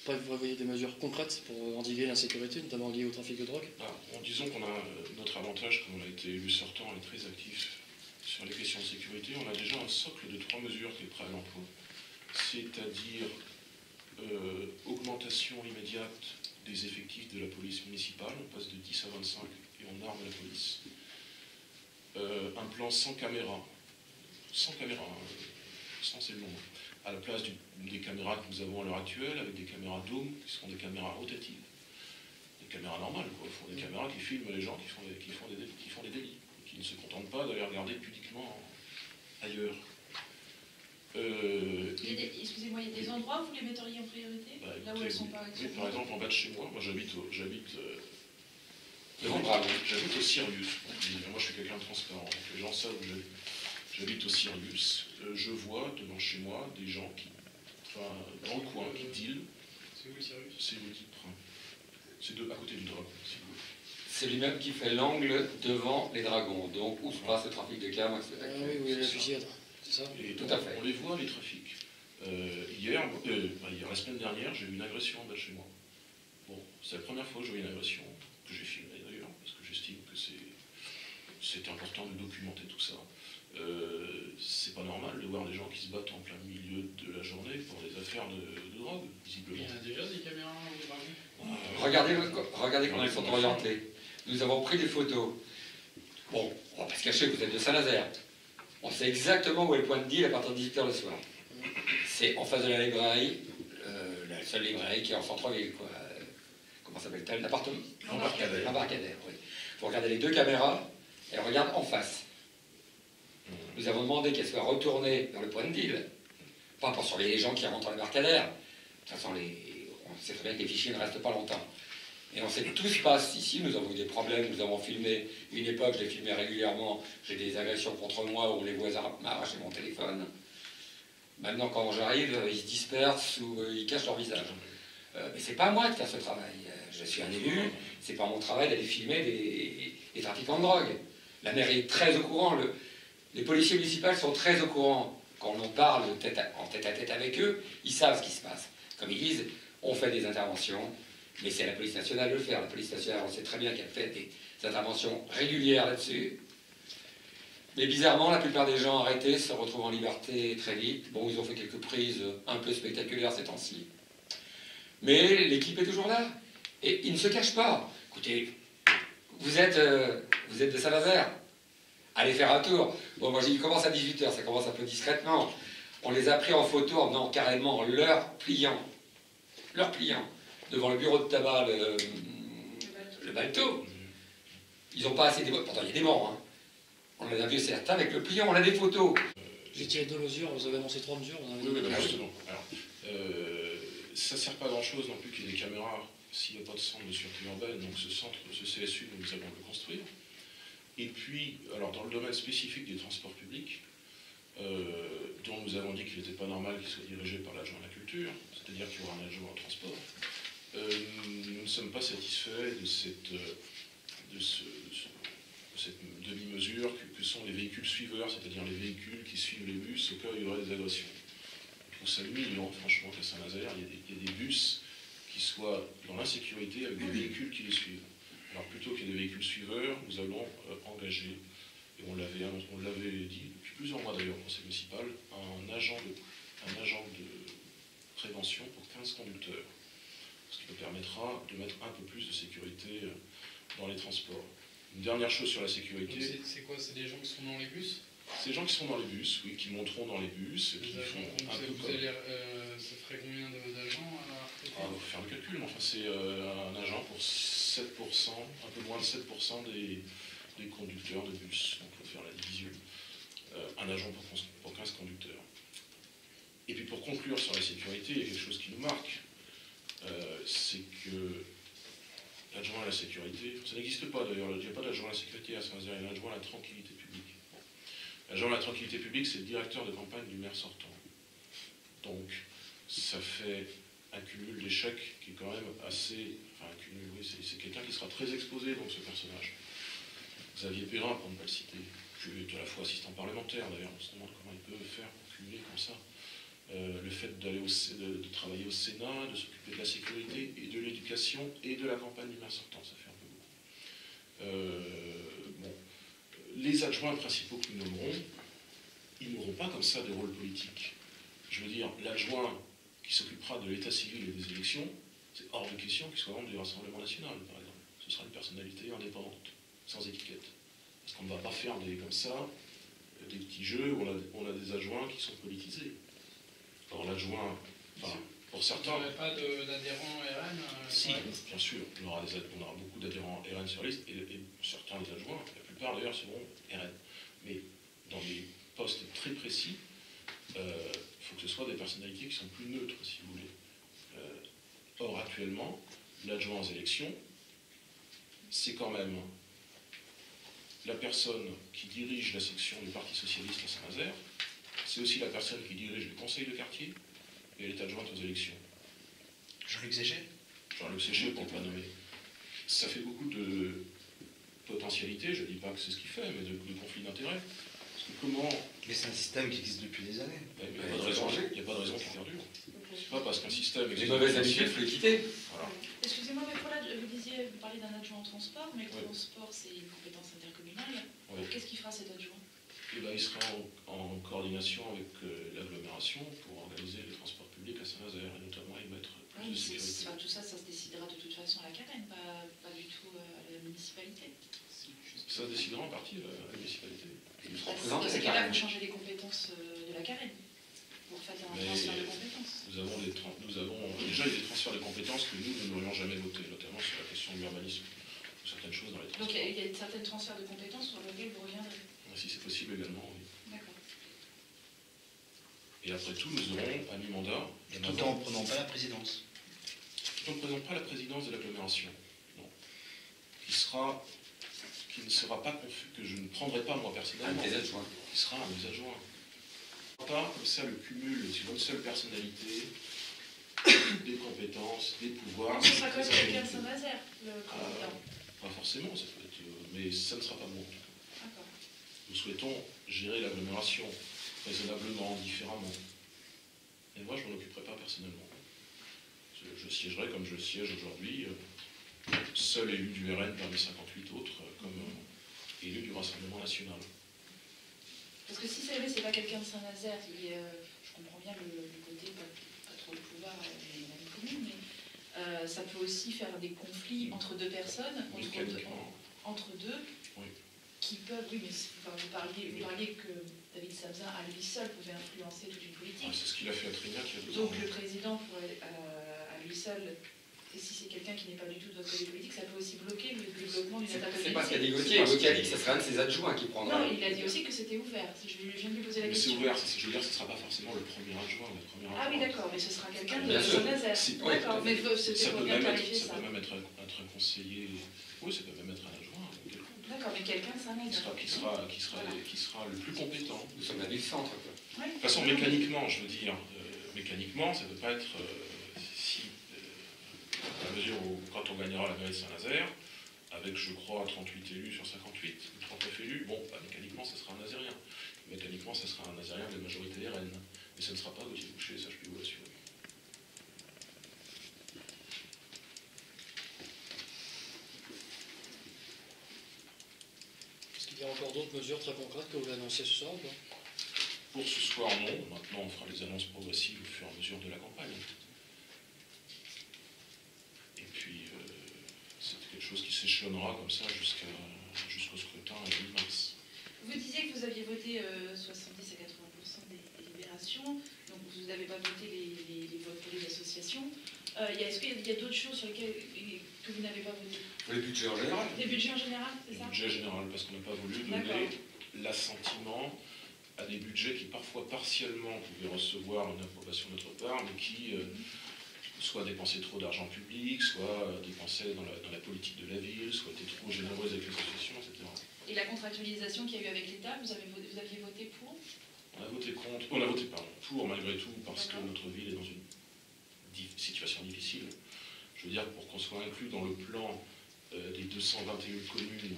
vous voyez des mesures concrètes pour endiguer l'insécurité, notamment liées au trafic de drogue? Disons qu'on a notre avantage, comme on a été élu sortant et très actif sur les questions de sécurité, on a déjà un socle de 3 mesures qui est prêt à l'emploi. C'est-à-dire augmentation immédiate des effectifs de la police municipale, on passe de 10 à 25 et on arme la police. Un plan sans caméra, sans c'est le nom, à la place des caméras que nous avons à l'heure actuelle, avec des caméras dômes, qui seront des caméras rotatives. Des caméras normales, quoi. Il faut des caméras qui filment les gens qui font des délits. qui ne se contentent pas d'aller regarder pudiquement ailleurs. Excusez-moi, il y a des endroits où vous les metteriez en priorité, là où elles ne sont pas accessibles. Par exemple, en bas de chez moi, j'habite Devant Dragon. J'habite au Sirius. Moi, je suis quelqu'un de transparent, donc les gens savent où j'habite. J'habite au Sirius. Je vois devant chez moi des gens dans le coin, qui dealent. C'est où le Sirius? C'est le type train. C'est à côté du Dragon, si vous voulez. C'est lui-même qui fait l'angle devant les Dragons, donc où se passe le trafic de cam, etc. Oui, la fusillade, c'est ça? Et Tout à fait. On les voit, les trafics. La semaine dernière, j'ai eu une agression en bas de chez moi. Bon, c'est la première fois que j'ai eu une agression, que j'ai filmée d'ailleurs, parce que j'estime que c'est important de documenter tout ça. C'est pas normal de voir des gens qui se battent en plein milieu de la journée pour des affaires de drogue, visiblement. Il y en a déjà des caméras au Dragon? Regardez comment ils sont orientés. Nous avons pris des photos. Bon, on va pas se cacher, vous êtes de Saint-Nazaire. On sait exactement où est le point de deal à partir de 18h le soir. C'est en face de la librairie, la seule librairie qui est en centre-ville, quoi. Comment s'appelle-t-elle? L'appartement? L'embarcadère, oui. Vous regardez les deux caméras, et elles regardent en face. Nous avons demandé qu'elles soient retournées vers le point de deal, pas pour surveiller les gens qui rentrent dans l'embarcadère. De toute façon, on sait très bien que les fichiers ne restent pas longtemps. Et on sait que tout se passe ici. Nous avons eu des problèmes, nous avons filmé une époque, je les filmais régulièrement, j'ai des agressions contre moi où les voisins m'arrachaient mon téléphone. Maintenant, quand j'arrive, ils se dispersent ou ils cachent leur visage. Mais c'est pas à moi de faire ce travail. Je suis un élu, c'est pas mon travail d'aller filmer des trafiquants de drogue. La mairie est très au courant, les policiers municipaux sont très au courant. Quand on parle en tête à tête avec eux, ils savent ce qui se passe. Comme ils disent, on fait des interventions, mais c'est à la police nationale de le faire. La police nationale, on sait très bien qu'elle fait des interventions régulières là-dessus. Mais bizarrement, la plupart des gens arrêtés se retrouvent en liberté très vite. Bon, ils ont fait quelques prises un peu spectaculaires ces temps-ci. Mais l'équipe est toujours là. Et ils ne se cachent pas. Écoutez, vous êtes de Saint-Nazaire. Allez faire un tour. Bon, moi j'ai dit, il commence à 18h, ça commence un peu discrètement. On les a pris en photo en menant carrément leur pliant, devant le bureau de tabac, le balto. Ils n'ont pas assez des pourtant il y a des morts. Hein. On en a vu certains avec le pliant, on a des photos. J'ai tiré 2 mesures, vous avez annoncé 3 mesures. Oui, justement. Alors, ça ne sert pas à grand-chose non plus qu'il y ait des caméras s'il n'y a pas de centre de sûreté urbaine. Donc ce CSU, nous allons le construire. Et puis, alors dans le domaine spécifique des transports publics, dont nous avons dit qu'il n'était pas normal qu'il soit dirigé par l'adjoint à la culture, c'est-à-dire qu'il y aura un adjoint au transport, nous ne sommes pas satisfaits de cette demi-mesure que sont les véhicules suiveurs, c'est-à-dire les véhicules qui suivent les bus au cas où il y aurait des agressions. Je trouve ça humiliant, franchement, qu'à Saint-Nazaire, il y ait des bus qui soient dans l'insécurité avec des véhicules qui les suivent. Alors plutôt qu'il y ait des véhicules suiveurs, nous allons engager, et on l'avait dit depuis plusieurs mois d'ailleurs au conseil municipal, un agent de prévention pour 15 conducteurs. Ce qui nous permettra de mettre un peu plus de sécurité dans les transports. Une dernière chose sur la sécurité. C'est quoi? C'est des gens qui sont dans les bus? C'est des gens qui sont dans les bus, oui, qui monteront dans les bus. Qui font un peu comme... ça ferait combien d'agents à il faut faire le calcul, mais enfin c'est un agent pour 7%, un peu moins de 7% des conducteurs de bus. Donc il faut faire la division. Un agent pour 15 conducteurs. Et puis pour conclure sur la sécurité, il y a quelque chose qui nous marque. C'est que l'adjoint à la sécurité, ça n'existe pas d'ailleurs, il n'y a pas d'adjoint à la sécurité à Saint-Nazaire, il y a l'adjoint à la tranquillité publique. L'adjoint à la tranquillité publique, c'est le directeur de campagne du maire sortant. Donc, ça fait un cumul d'échecs qui est quand même assez... Enfin, un cumul, oui, c'est quelqu'un qui sera très exposé, donc, ce personnage. Xavier Perrin, pour ne pas le citer, qui est à la fois assistant parlementaire, d'ailleurs, on se demande comment il peut faire pour cumuler comme ça. Le fait de travailler au Sénat, de s'occuper de la sécurité et de l'éducation et de la campagne du maire sortant, ça fait un peu beaucoup. Bon. Les adjoints principaux que nous nommerons, ils n'auront pas comme ça de rôle politique. Je veux dire, l'adjoint qui s'occupera de l'état civil et des élections, c'est hors de question qu'il soit membre du Rassemblement national, par exemple. Ce sera une personnalité indépendante, sans étiquette. Parce qu'on ne va pas faire comme ça des petits jeux où on a des adjoints qui sont politisés. Or, l'adjoint, enfin, pour certains... Vous n'aurez pas d'adhérents RN Si, bien sûr. On aura beaucoup d'adhérents RN sur la liste, et certains des adjoints, la plupart plupart d'ailleurs seront RN. Mais dans des postes très précis, il faut que ce soit des personnalités qui sont plus neutres, si vous voulez. Or, actuellement, l'adjoint aux élections, c'est quand même la personne qui dirige la section du Parti Socialiste à Saint-Nazaire, c'est aussi la personne qui dirige le conseil de quartier, et elle est adjointe aux élections. Jean-Luc Séché? Jean-Luc Séché, pour ne pas nommer. Ça fait beaucoup de potentialités, je ne dis pas que c'est ce qu'il fait, mais de conflits d'intérêts. Parce que comment... Mais c'est un système qui existe depuis des années. Il n'y a pas de raison qu'il perdure. C'est pas parce qu'un système... Les mauvaises habitudes, il faut les quitter. Voilà. Excusez-moi, mais voilà, vous parlez d'un adjoint en transport, mais le transport, c'est une compétence intercommunale. Oui. Qu'est-ce qu'il fera cet adjoint? Et ben, il sera en coordination avec l'agglomération pour organiser les transports publics à Saint-Nazaire et notamment y mettre plus de sécurité. Tout ça, ça se décidera de toute façon à la Carène, pas du tout à la municipalité. Ça se décidera en partie à la municipalité. Dans ces cas-là, vous changez les compétences de la Carène. Vous faites un transfert de compétences. Nous avons déjà des transferts de compétences que nous n'aurions jamais votés, notamment sur la question de l'urbanisme, ou certaines choses dans les transports. Donc il y a certains transferts de compétences sur lesquels vous reviendrez. Si c'est possible également, oui. D'accord. Et après tout, nous aurons à mi-mandat... Et tout en ne prenant pas la présidence. Tout en ne prenant pas la présidence de l'agglomération, non. Qui ne sera pas confus, que je ne prendrai pas moi personnellement. Un des adjoints. Qui sera un des adjoints. Pas comme ça le cumul sur une seule personnalité, des compétences, des pouvoirs. Ce sera quand même quelqu'un de Saint-Nazaire, le candidat. Pas forcément, ça peut être, mais ça ne sera pas bon. D'accord. Nous souhaitons gérer l'agglomération raisonnablement, différemment. Et moi, je ne m'en occuperai pas personnellement. Je siégerai comme je siège aujourd'hui, seul élu du RN parmi 58 autres, comme élu du Rassemblement national. Parce que si c'est vrai, c'est pas quelqu'un de Saint-Nazaire, je comprends bien le côté pas trop de pouvoir et la vie commune, mais ça peut aussi faire des conflits entre deux personnes, entre deux, oui. Qui peuvent, oui, mais vous parliez que David Sabzin à lui seul pouvait influencer toute une politique. Ah, c'est ce qu'il a fait à Trignac il y a 2 ans. Donc le président pourrait à lui seul, et si c'est quelqu'un qui n'est pas du tout de votre côté politique, ça peut aussi bloquer le développement d'une attaque politique. C'est pas ce qu'a dit Gauthier. Gauthier a dit que ce serait un de ses adjoints qui prendra. Non, il a dit aussi que c'était ouvert. Je viens de lui poser la question. Mais c'est ouvert, je veux dire, ce ne sera pas forcément le premier adjoint. Ah oui, d'accord, mais ce sera quelqu'un de Bien sûr. Saint-Nazaire. D'accord, mais c'était pour bien clarifier ça. Ça peut même être un conseiller, oui, ça peut même être un adjoint. D'accord, mais quelqu'un de Saint-Nazaire. Qui sera le plus compétent. Nous sommes à du centre. Ouais. De toute façon, mécaniquement, je veux dire, mécaniquement, ça ne peut pas être à mesure où, quand on gagnera la mairie de Saint-Nazaire, avec, je crois, 38 élus sur 58, 39 élus, bon, bah, mécaniquement, ça sera un nazérien. Mécaniquement, ça sera un nazérien de la majorité des RN. Mais ce ne sera pas Gauthier Boucher, ça je peux vous l'assurer. Est-ce qu'il y a encore d'autres mesures très concrètes que vous voulez annoncer ce soir ou pas? Pour ce soir, non. Maintenant, on fera les annonces progressives au fur et à mesure de la campagne. Et puis, c'est quelque chose qui s'échelonnera comme ça jusqu'au scrutin à la mi-mars. Vous disiez que vous aviez voté 70 à 80% des libérations, donc vous n'avez pas voté les votes pour les associations. Est-ce qu'il y a d'autres choses sur lesquelles que vous n'avez pas voté? Les budgets en général. Les budgets en général, c'est Le ça? budget général, parce qu'on n'a pas voulu donner l'assentiment à des budgets qui parfois partiellement pouvaient recevoir une approbation de notre part, mais qui soit dépensaient trop d'argent public, soit dépensaient dans la politique de la ville, soit étaient trop généreuses avec les associations, etc. Et la contractualisation qu'il y a eu avec l'État, vous aviez voté pour? On a voté pour malgré tout, parce que notre ville est dans une situation difficile. Je veux dire, pour qu'on soit inclus dans le plan des 221 communes,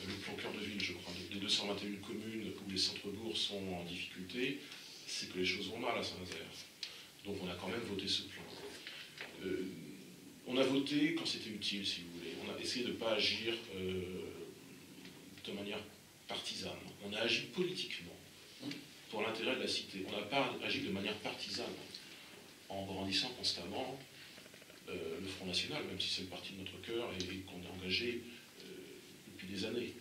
le plan cœur de ville, je crois, des 221 communes où les centres-bourgs sont en difficulté, c'est que les choses vont mal à Saint-Nazaire. Donc on a quand même voté ce plan. On a voté quand c'était utile, si vous voulez. On a essayé de ne pas agir de manière partisane. On a agi politiquement, pour l'intérêt de la cité. On n'a pas agi de manière partisane, en grandissant constamment le Front National, même si c'est le parti de notre cœur et qu'on est engagé depuis des années.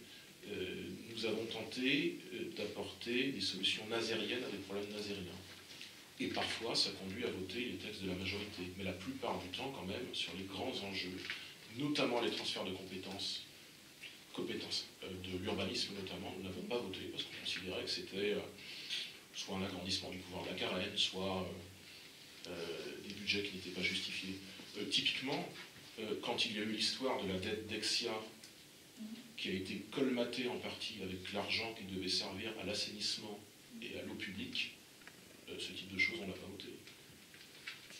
Nous avons tenté d'apporter des solutions nazériennes à des problèmes nazériens. Et parfois, ça conduit à voter les textes de la majorité. Mais la plupart du temps, quand même, sur les grands enjeux, notamment les transferts de compétences compétences de l'urbanisme notamment, nous n'avons pas voté parce qu'on considérait que c'était soit un agrandissement du pouvoir de la Carène, soit des budgets qui n'étaient pas justifiés. Typiquement, quand il y a eu l'histoire de la dette Dexia, qui a été colmatée en partie avec l'argent qui devait servir à l'assainissement et à l'eau publique, ce type de choses, on ne l'a pas voté.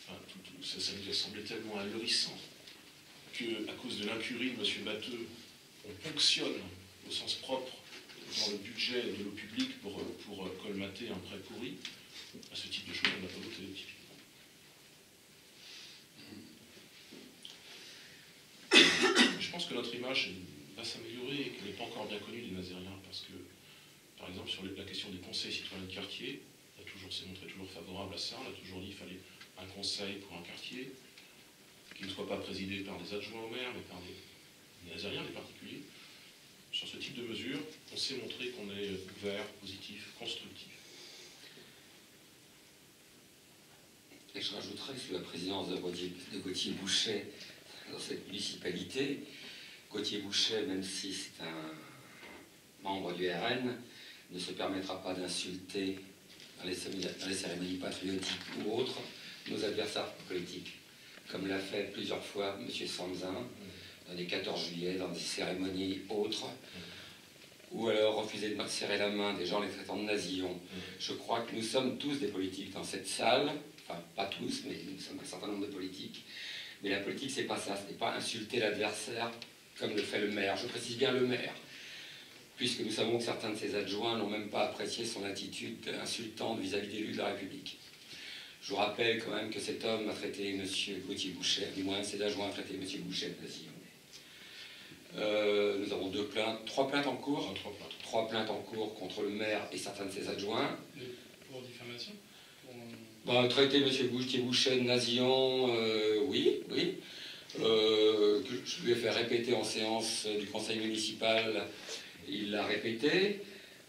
Enfin, ça nous a semblé tellement ahurissant qu'à cause de l'incurie de M. Batteux, on ponctionne au sens propre dans le budget de l'eau publique pour colmater un prêt pourri. À ce type de choses, on n'a pas voté typiquement. Je pense que notre image va s'améliorer et qu'elle n'est pas encore bien connue des Nazériens parce que, par exemple, sur la question des conseils citoyens de quartier, s'est montré toujours favorable à ça. On a toujours dit qu'il fallait un conseil pour un quartier qui ne soit pas présidé par des adjoints au maire, mais par des Nazériens, des particuliers. Sur ce type de mesures, on s'est montré qu'on est ouvert, positif, constructif. Et je rajouterais sous la présidence de Gauthier Bouchet dans cette municipalité, Gauthier Bouchet, même si c'est un membre du RN, ne se permettra pas d'insulter dans les cérémonies patriotiques ou autres nos adversaires politiques, comme l'a fait plusieurs fois M. Sanzin dans les 14 juillet, dans des cérémonies autres, ou alors refuser de serrer la main des gens les traitant de nazillons. Je crois que nous sommes tous des politiques dans cette salle, enfin pas tous, mais nous sommes un certain nombre de politiques. Mais la politique, c'est pas ça, ce n'est pas insulter l'adversaire comme le fait le maire. Je précise bien le maire, puisque nous savons que certains de ses adjoints n'ont même pas apprécié son attitude insultante vis-à-vis des élus de la République. Je vous rappelle quand même que cet homme a traité M. Gauthier Bouchet, du moins ses adjoints ont traité M. Bouchet de nazillon. Nous avons trois plaintes en cours. Trois plaintes en cours contre le maire et certains de ses adjoints. Pour diffamation Traiter M. Gauthier Bouchet de nazillon, oui. Que je lui ai fait répéter en séance du conseil municipal, il l'a répété.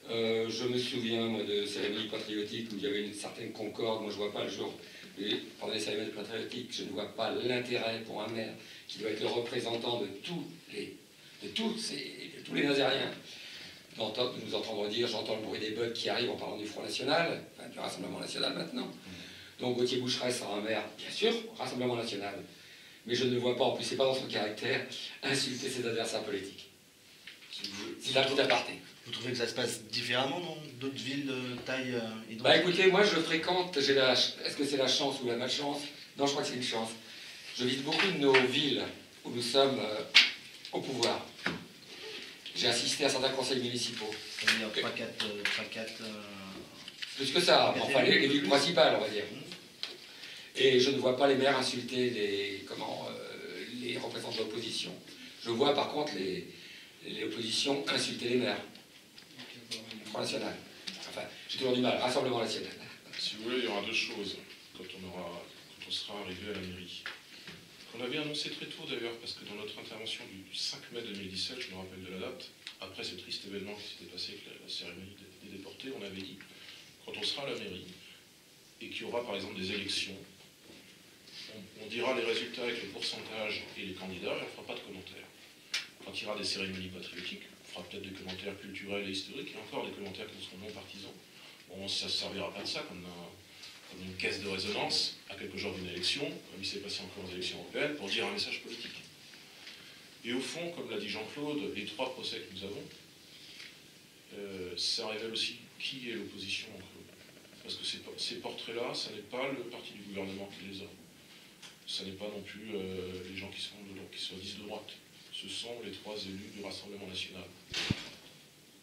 Je me souviens, moi, de cérémonies patriotiques où il y avait une certaine concorde. Moi, je ne vois pas le jour. Pendant les cérémonies patriotiques, je ne vois pas l'intérêt pour un maire qui doit être le représentant de tous les Nazériens. Nous entendons dire, j'entends le bruit des bottes qui arrivent en parlant du Front National, enfin du Rassemblement National maintenant. Donc Gauthier Bouchet sera un maire, bien sûr, Rassemblement National. Mais je ne le vois pas, en plus, c'est pas dans son caractère, insulter ses adversaires politiques. C'est un petit aparté. Vous trouvez que ça se passe différemment dans d'autres villes de taille identique ? Écoutez, moi je fréquente, est-ce que c'est la chance ou la malchance? Non, je crois que c'est une chance. Je visite beaucoup de nos villes où nous sommes au pouvoir. J'ai assisté à certains conseils municipaux. C'est-à-dire 3-4... Plus que ça, enfin les villes principales, on va dire. Et je ne vois pas les maires insulter les représentants de l'opposition. Je vois par contre les oppositions insulter les maires. Front National. Enfin, j'ai toujours du mal. Rassemblement National. Si vous voulez, il y aura deux choses quand on sera arrivé à la mairie. On avait annoncé très tôt d'ailleurs, parce que dans notre intervention du 5 mai 2017, je me rappelle de la date, après ce triste événement qui s'était passé avec la cérémonie des déportés, on avait dit, quand on sera à la mairie, et qu'il y aura par exemple des élections, on dira les résultats avec le pourcentage et les candidats, et on ne fera pas de commentaires. Quand il y aura des cérémonies patriotiques, on fera peut-être des commentaires culturels et historiques, et encore des commentaires qui seront non partisans. Bon, ça ne servira pas de ça comme une caisse de résonance à quelques jours d'une élection, comme il s'est passé encore aux élections européennes, pour dire un message politique. Et au fond, comme l'a dit Jean-Claude, les trois procès que nous avons, ça révèle aussi qui est l'opposition entre eux. Parce que ces portraits-là, ça n'est pas le parti du gouvernement qui les a. Ça n'est pas non plus les gens qui se disent de droite. Ce sont les trois élus du Rassemblement National,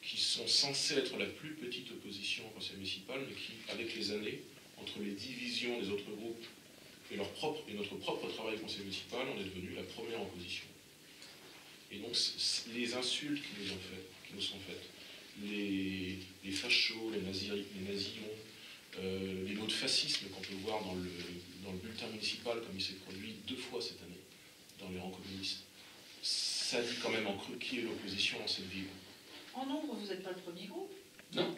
qui sont censés être la plus petite opposition au conseil municipal, mais qui, avec les années, entre les divisions des autres groupes et notre propre travail au conseil municipal, on est devenu la première opposition. Et donc, les insultes qui nous sont faites, les fachos, les nazillons, les mots de fascisme qu'on peut voir dans le bulletin municipal, comme il s'est produit 2 fois cette année, dans les rangs communistes, ça dit quand même en creux qui est l'opposition dans cette ville. En nombre, vous n'êtes pas le premier groupe? Non.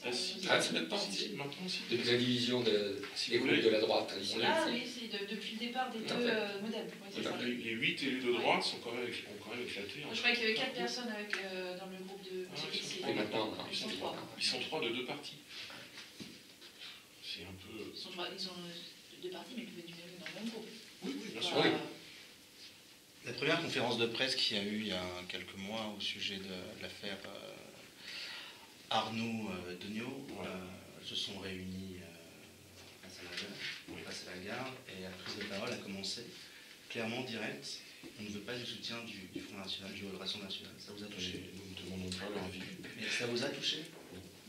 C'est c'est même pas maintenant aussi. Depuis la division des groupes de la droite traditionnelle. Ah oui, c'est depuis le départ. plupart des deux modèles. Oui, c'est ça. Les 8 élus de droite ont quand même éclaté. Moi, je croyais qu'il y avait 4 personnes dans le groupe de CPC. Et maintenant, Ils sont 3. Ils sont 3 de 2 partis. C'est un peu... Ils sont 2 partis, mais ils peuvent être dans le même groupe. Oui, bien sûr. Oui. La première conférence de presse qu'il y a eu il y a quelques mois au sujet de l'affaire Arnaud Deniau, se sont réunis à Saint-Nazaire, place de la Gare, et la prise de parole a commencé clairement direct. On ne veut pas du soutien du Front National, du Rassemblement National. Ça vous a touché? Nous ne demandons pas leur avis. Et ça vous a touché?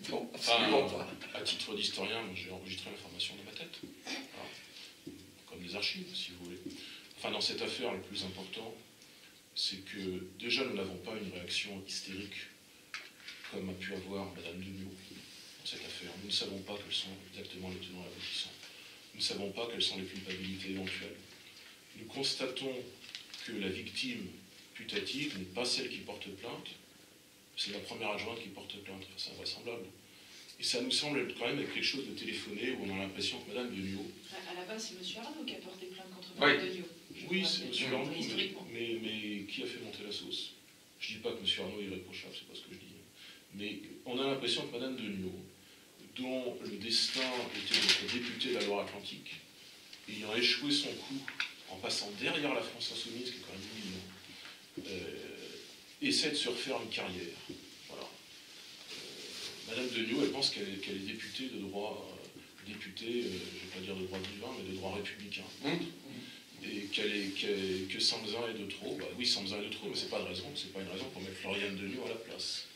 Non, absolument pas. À titre d'historien, j'ai enregistré l'information dans ma tête. Voilà. Comme des archives, si vous voulez. Enfin, dans cette affaire, le plus important, c'est que déjà, nous n'avons pas une réaction hystérique comme a pu avoir Madame Deniau dans cette affaire. Nous ne savons pas quels sont exactement les tenants et aboutissants. Nous ne savons pas quelles sont les culpabilités éventuelles. Nous constatons que la victime putative n'est pas celle qui porte plainte, c'est la première adjointe qui porte plainte. Enfin, c'est invraisemblable. Et ça nous semble être quand même quelque chose de téléphoné où on a l'impression que Madame Deniau... À la base, c'est M. Arnaud qui a porté plainte contre Madame Deniau. Oui, c'est M. Arnaud, historiquement. mais qui a fait monter la sauce? Je ne dis pas que M. Arnaud est irréprochable, c'est pas ce que je dis. Mais on a l'impression que Madame Deniau, dont le destin était d'être députée de la Loire-Atlantique, ayant échoué son coup en passant derrière la France Insoumise, qui est quand même humiliant, essaie de se refaire une carrière. Voilà. Madame Deniau, elle pense qu'elle est députée de droit, je ne vais pas dire de droit divin, mais de droit républicain. Et que Samzin est de trop. Bah, oui, Samzin est de trop, mais c'est pas une raison pour mettre Floriane Deniau à la place.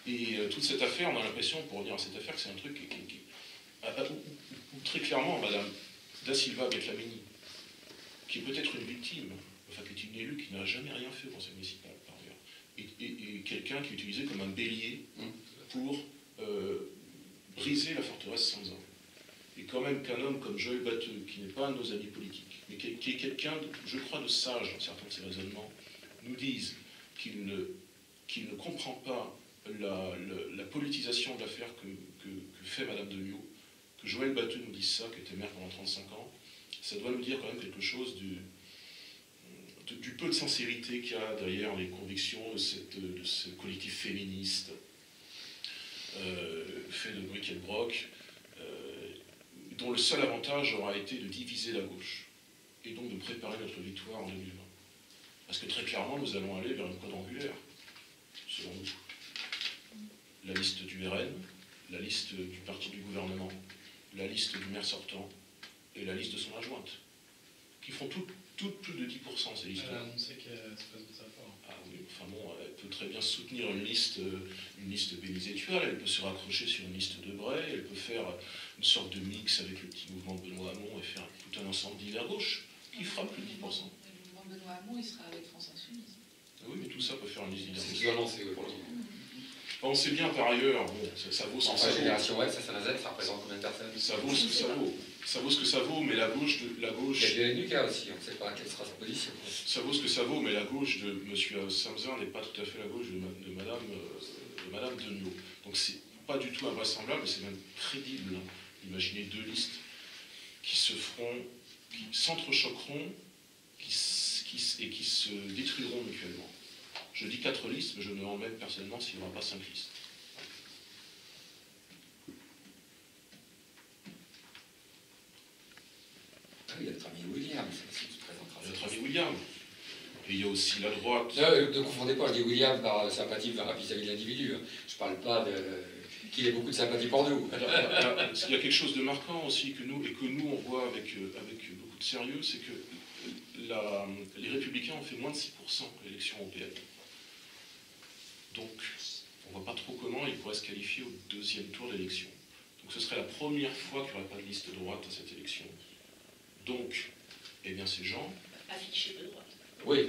Et toute cette affaire, on a l'impression, pour revenir à cette affaire, que c'est un truc où très clairement, Madame Da Silva Betlamini, qui est peut-être une victime, enfin qui est une élue qui n'a jamais rien fait au conseil municipal, par ailleurs, et quelqu'un qui est utilisé comme un bélier pour briser la forteresse Samzin. Et quand même qu'un homme comme Joël Batteux, qui n'est pas un de nos amis politiques, mais qui est quelqu'un, je crois, de sage dans certains de ses raisonnements, nous dise qu'il ne comprend pas la politisation de l'affaire que fait Madame Deniau, que Joël Batteux nous dise ça, qui était maire pendant 35 ans, ça doit nous dire quand même quelque chose du peu de sincérité qu'il y a derrière les convictions de ce collectif féministe fait de bric et de broc, dont le seul avantage aura été de diviser la gauche, et donc de préparer notre victoire en 2020. Parce que très clairement, nous allons aller vers une quadrangulaire, selon nous. La liste du RN, la liste du parti du gouvernement, la liste du maire sortant, et la liste de son adjointe, qui font toutes plus de 10%, ces listes-là. Elle a annoncé qu'elle se passe de sa part. Ah oui, enfin bon, elle peut très bien soutenir une liste bénisétuelle, elle peut se raccrocher sur une liste de Bray, elle peut faire une sorte de mix avec le petit mouvement de Benoît Hamon et faire tout un ensemble d'hiver gauche qui fera plus de 10%. Le mouvement de Benoît Hamon, il sera avec France Insoumise. Ah oui, mais tout ça peut faire une liste d'hiver C'est gauche. tout annoncé, oui. On sait bien par ailleurs, bon, ça vaut ce que Enfin, ça vaut. Génération Web, ça représente combien de personnes? Ça vaut ce que ça vaut. Ça vaut ce que ça vaut, mais la gauche... Il y a du NUCA aussi, on ne sait pas quelle sera sa position. Ça vaut ce que ça vaut, mais la gauche de M. Samzin n'est pas tout à fait la gauche de Madame Deniau. Donc c'est pas du tout invraisemblable, c'est même crédible. Imaginez deux listes qui se feront, qui s'entrechoqueront et qui se détruiront mutuellement. Je dis 4 listes, mais je me demande même personnellement s'il n'y aura pas 5 listes. Ah oui, il y a notre ami William, ça qui présentera. Il y a notre ami William. Et il y a aussi la droite. Ne confondez pas, je dis William par sympathie vis-à-vis de l'individu. Je ne parle pas qu'il ait beaucoup de sympathie pour nous. Alors, il y a quelque chose de marquant aussi que nous on voit avec beaucoup de sérieux, c'est que les Républicains ont fait moins de 6% à l'élection européenne. Donc, on ne voit pas trop comment ils pourraient se qualifier au deuxième tour d'élection. Donc, ce serait la première fois qu'il n'y aurait pas de liste de droite à cette élection. Donc, eh bien, ces gens... Affiché de droite. Oui.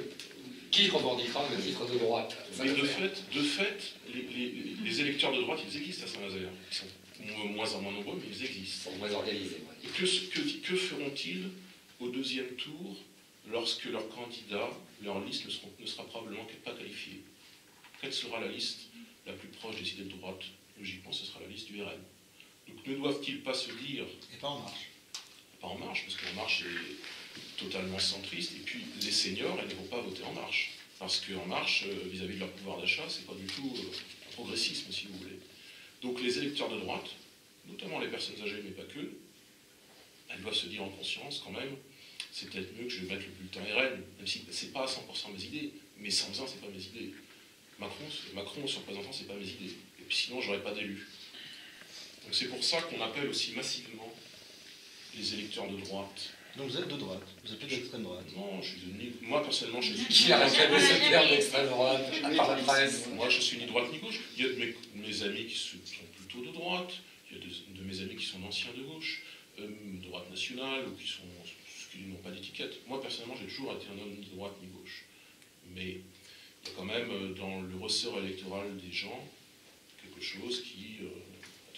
Qui revendiquera le titre de droite? Mais de fait, les électeurs de droite, ils existent à Saint-Nazaire. Ils sont moins en moins nombreux, mais ils existent. Ils sont moins organisés. Et que feront-ils au deuxième tour lorsque leur candidat, leur liste ne sera probablement pas qualifiée? Quelle sera la liste la plus proche des idées de droite? Logiquement, ce sera la liste du RN. Donc ne doivent-ils pas se dire... Et pas En Marche. pas En Marche, parce qu'En Marche est totalement centriste, et puis les seniors, ils ne vont pas voter En Marche, parce qu'En Marche, vis-à-vis de leur pouvoir d'achat, c'est pas du tout un progressisme, si vous voulez. Donc les électeurs de droite, notamment les personnes âgées, mais pas que, elles doivent se dire en conscience, quand même, c'est peut-être mieux que je mette le bulletin RN, même si c'est pas à 100% mes idées, mais 100%, c'est pas mes idées. Macron, son représentant, c'est pas mes idées. Et puis sinon, j'aurais pas d'élu. Donc c'est pour ça qu'on appelle aussi massivement les électeurs de droite. Donc vous êtes de droite, vous êtes plus d'extrême droite. Non, moi personnellement, je suis... Qui a réclamé ce terme d'extrême droite, à part la presse? Moi, je suis ni droite ni gauche. Il y a mes amis qui sont plutôt de droite, il y a de mes amis qui sont d'anciens de gauche, droite nationale, ou qui n'ont pas d'étiquette. Moi, personnellement, j'ai toujours été un homme ni de droite ni gauche. Mais il y a quand même, dans le ressort électoral des gens, quelque chose qui a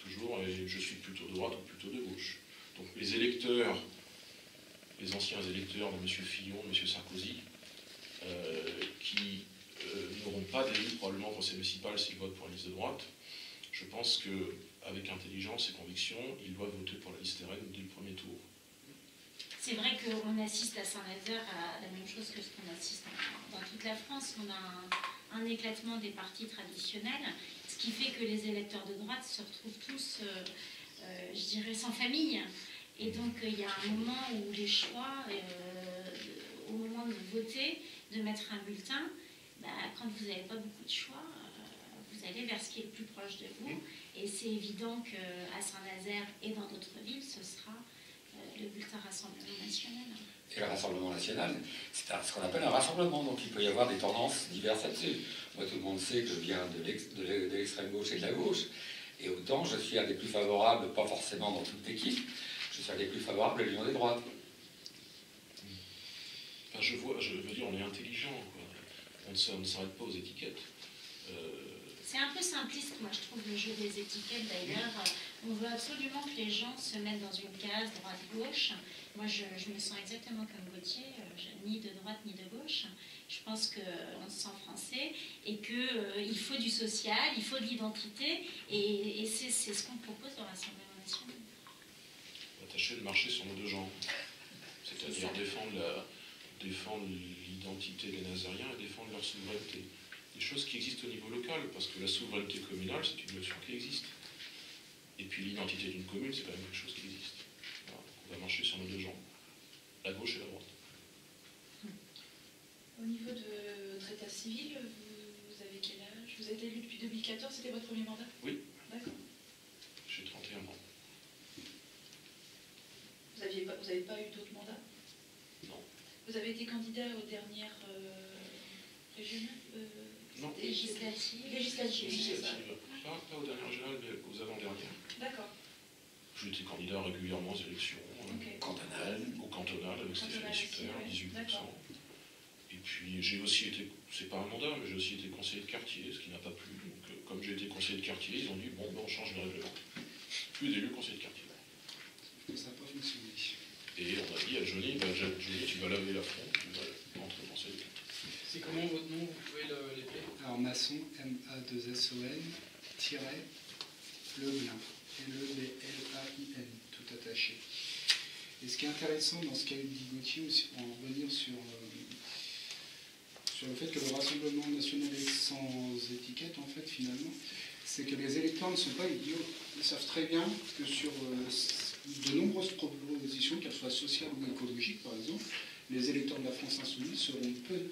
toujours, et je suis plutôt de droite ou plutôt de gauche. Donc les électeurs, les anciens électeurs de M. Fillon, de M. Sarkozy, qui n'auront pas d'élu probablement au conseil municipal s'ils votent pour la liste de droite, je pense qu'avec intelligence et conviction, ils doivent voter pour la liste RN dès le premier tour. C'est vrai qu'on assiste à Saint-Nazaire à la même chose que ce qu'on assiste dans toute la France. On a un éclatement des partis traditionnels, ce qui fait que les électeurs de droite se retrouvent tous, je dirais, sans famille. Et donc, il y a un moment où les choix, au moment de voter, de mettre un bulletin, quand vous n'avez pas beaucoup de choix, vous allez vers ce qui est le plus proche de vous. Et c'est évident qu'à Saint-Nazaire et dans d'autres villes, ce sera le bulletin Rassemblement National. Et le Rassemblement National, c'est ce qu'on appelle un rassemblement, donc il peut y avoir des tendances diverses là-dessus. Moi, tout le monde sait que je viens de l'extrême gauche et de la gauche, et autant je suis un des plus favorables, pas forcément dans toute l'équipe, je suis un des plus favorables à l'union des droites. Enfin, je veux dire, on est intelligent, quoi. On ne s'arrête pas aux étiquettes. C'est un peu simpliste, moi, je trouve, le jeu des étiquettes, d'ailleurs. On veut absolument que les gens se mettent dans une case droite-gauche. Moi, je me sens exactement comme Gauthier, ni de droite ni de gauche. Je pense qu'on se sent français et qu'il faut du social, il faut de l'identité, et c'est ce qu'on propose au Rassemblement National. Tâcher de marcher sur nos deux jambes, c'est-à-dire défendre l'identité des Nazériens et défendre leur souveraineté. Des choses qui existent au niveau local, parce que la souveraineté communale, c'est une notion qui existe. Et puis l'identité d'une commune, c'est quand même quelque chose qui existe. Voilà. On va marcher sur nos deux jambes, la gauche et la droite. Au niveau de votre état civil, vous avez quel âge? Vous êtes élu depuis 2014, c'était votre premier mandat? Oui. D'accord. J'ai 31 ans. Vous n'avez pas eu d'autres mandats? Non. Vous avez été candidat aux dernières régionales? Non. Législatives. Pas aux dernières régionales, mais aux avant-dernières. D'accord. J'ai été candidat régulièrement aux élections. Okay. Au cantonal, avec Stéphanie Sutter, 18%. Et puis j'ai aussi été, c'est pas un mandat, mais j'ai aussi été conseiller de quartier, ce qui n'a pas plu. Donc comme j'ai été conseiller de quartier, ils ont dit bon, ben, on change le règlement. Plus d'élu conseiller de quartier. Ça n'a pas fonctionné. Et on a dit à Johnny, Johnny, tu vas laver la front, tu vas rentrer au conseil de quartier. C'est comment votre nom? Vous pouvez l'épeler? Alors Masson, M-A-2-S-O-N, tiret, Leblin, L-E-B-L-A-I-N, tout attaché. Et ce qui est intéressant dans ce qu'a dit Gauthier, aussi, pour en revenir sur le fait que le Rassemblement National est sans étiquette, en fait, finalement, c'est que les électeurs ne sont pas idiots. Ils savent très bien que sur de nombreuses propositions, qu'elles soient sociales ou écologiques, par exemple, les électeurs de la France insoumise seront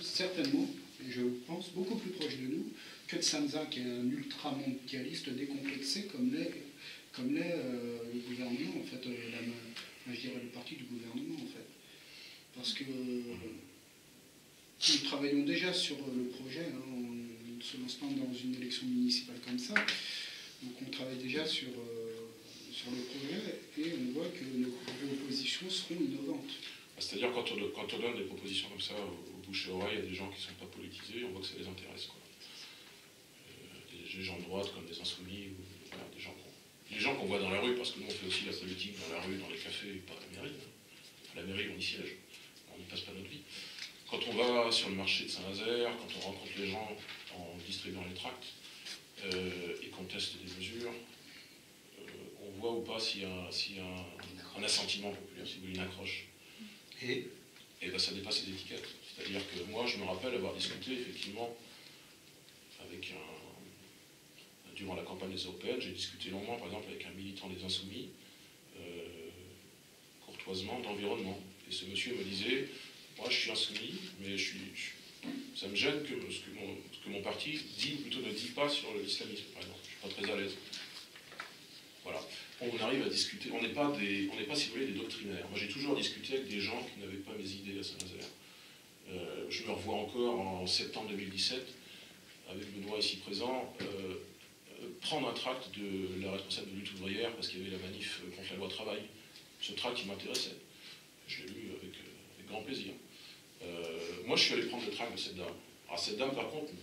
certainement, et je pense, beaucoup plus proches de nous que de Sanza, qui est un ultra-mondialiste décomplexé, comme l'est le gouvernement, en fait, je dirais le parti du gouvernement, en fait. Parce que nous travaillons déjà sur le projet, on ne se lance pas dans une élection municipale comme ça, donc on travaille déjà sur le projet et on voit que nos propositions seront innovantes. C'est-à-dire quand on donne des propositions comme ça au bouche et oreille, il y a des gens qui ne sont pas politisés, on voit que ça les intéresse, quoi. Des gens de droite comme des insoumis, voilà, des gens qu'on voit dans la rue, parce que nous on fait aussi la politique dans la rue, dans les cafés, pas à la mairie. À la mairie on y siège, on n'y passe pas notre vie. Quand on va sur le marché de Saint-Nazaire, quand on rencontre les gens en distribuant les tracts et qu'on teste des mesures, on voit ou pas s'il y a un assentiment populaire, si vous voulez, une accroche. Et ben, ça dépasse les étiquettes. C'est-à-dire que moi, je me rappelle avoir discuté effectivement avec durant la campagne des européennes, j'ai discuté longuement, par exemple, avec un militant des Insoumis, courtoisement, d'environnement. Et ce monsieur me disait, moi je suis insoumis, mais ça me gêne que ce que mon parti dit, ou plutôt ne dit pas sur l'islamisme, par exemple. Je ne suis pas très à l'aise. Voilà. On arrive à discuter, on n'est pas, si vous voulez, des doctrinaires. Moi j'ai toujours discuté avec des gens qui n'avaient pas mes idées à Saint-Nazaire. Je me revois encore en septembre 2017, avec Benoît ici présent, prendre un tract de la responsable de lutte ouvrière parce qu'il y avait la manif contre la loi travail. Ce tract, il m'intéressait. Je l'ai lu avec grand plaisir. Moi, je suis allé prendre le tract de cette dame. Alors, cette dame, par contre,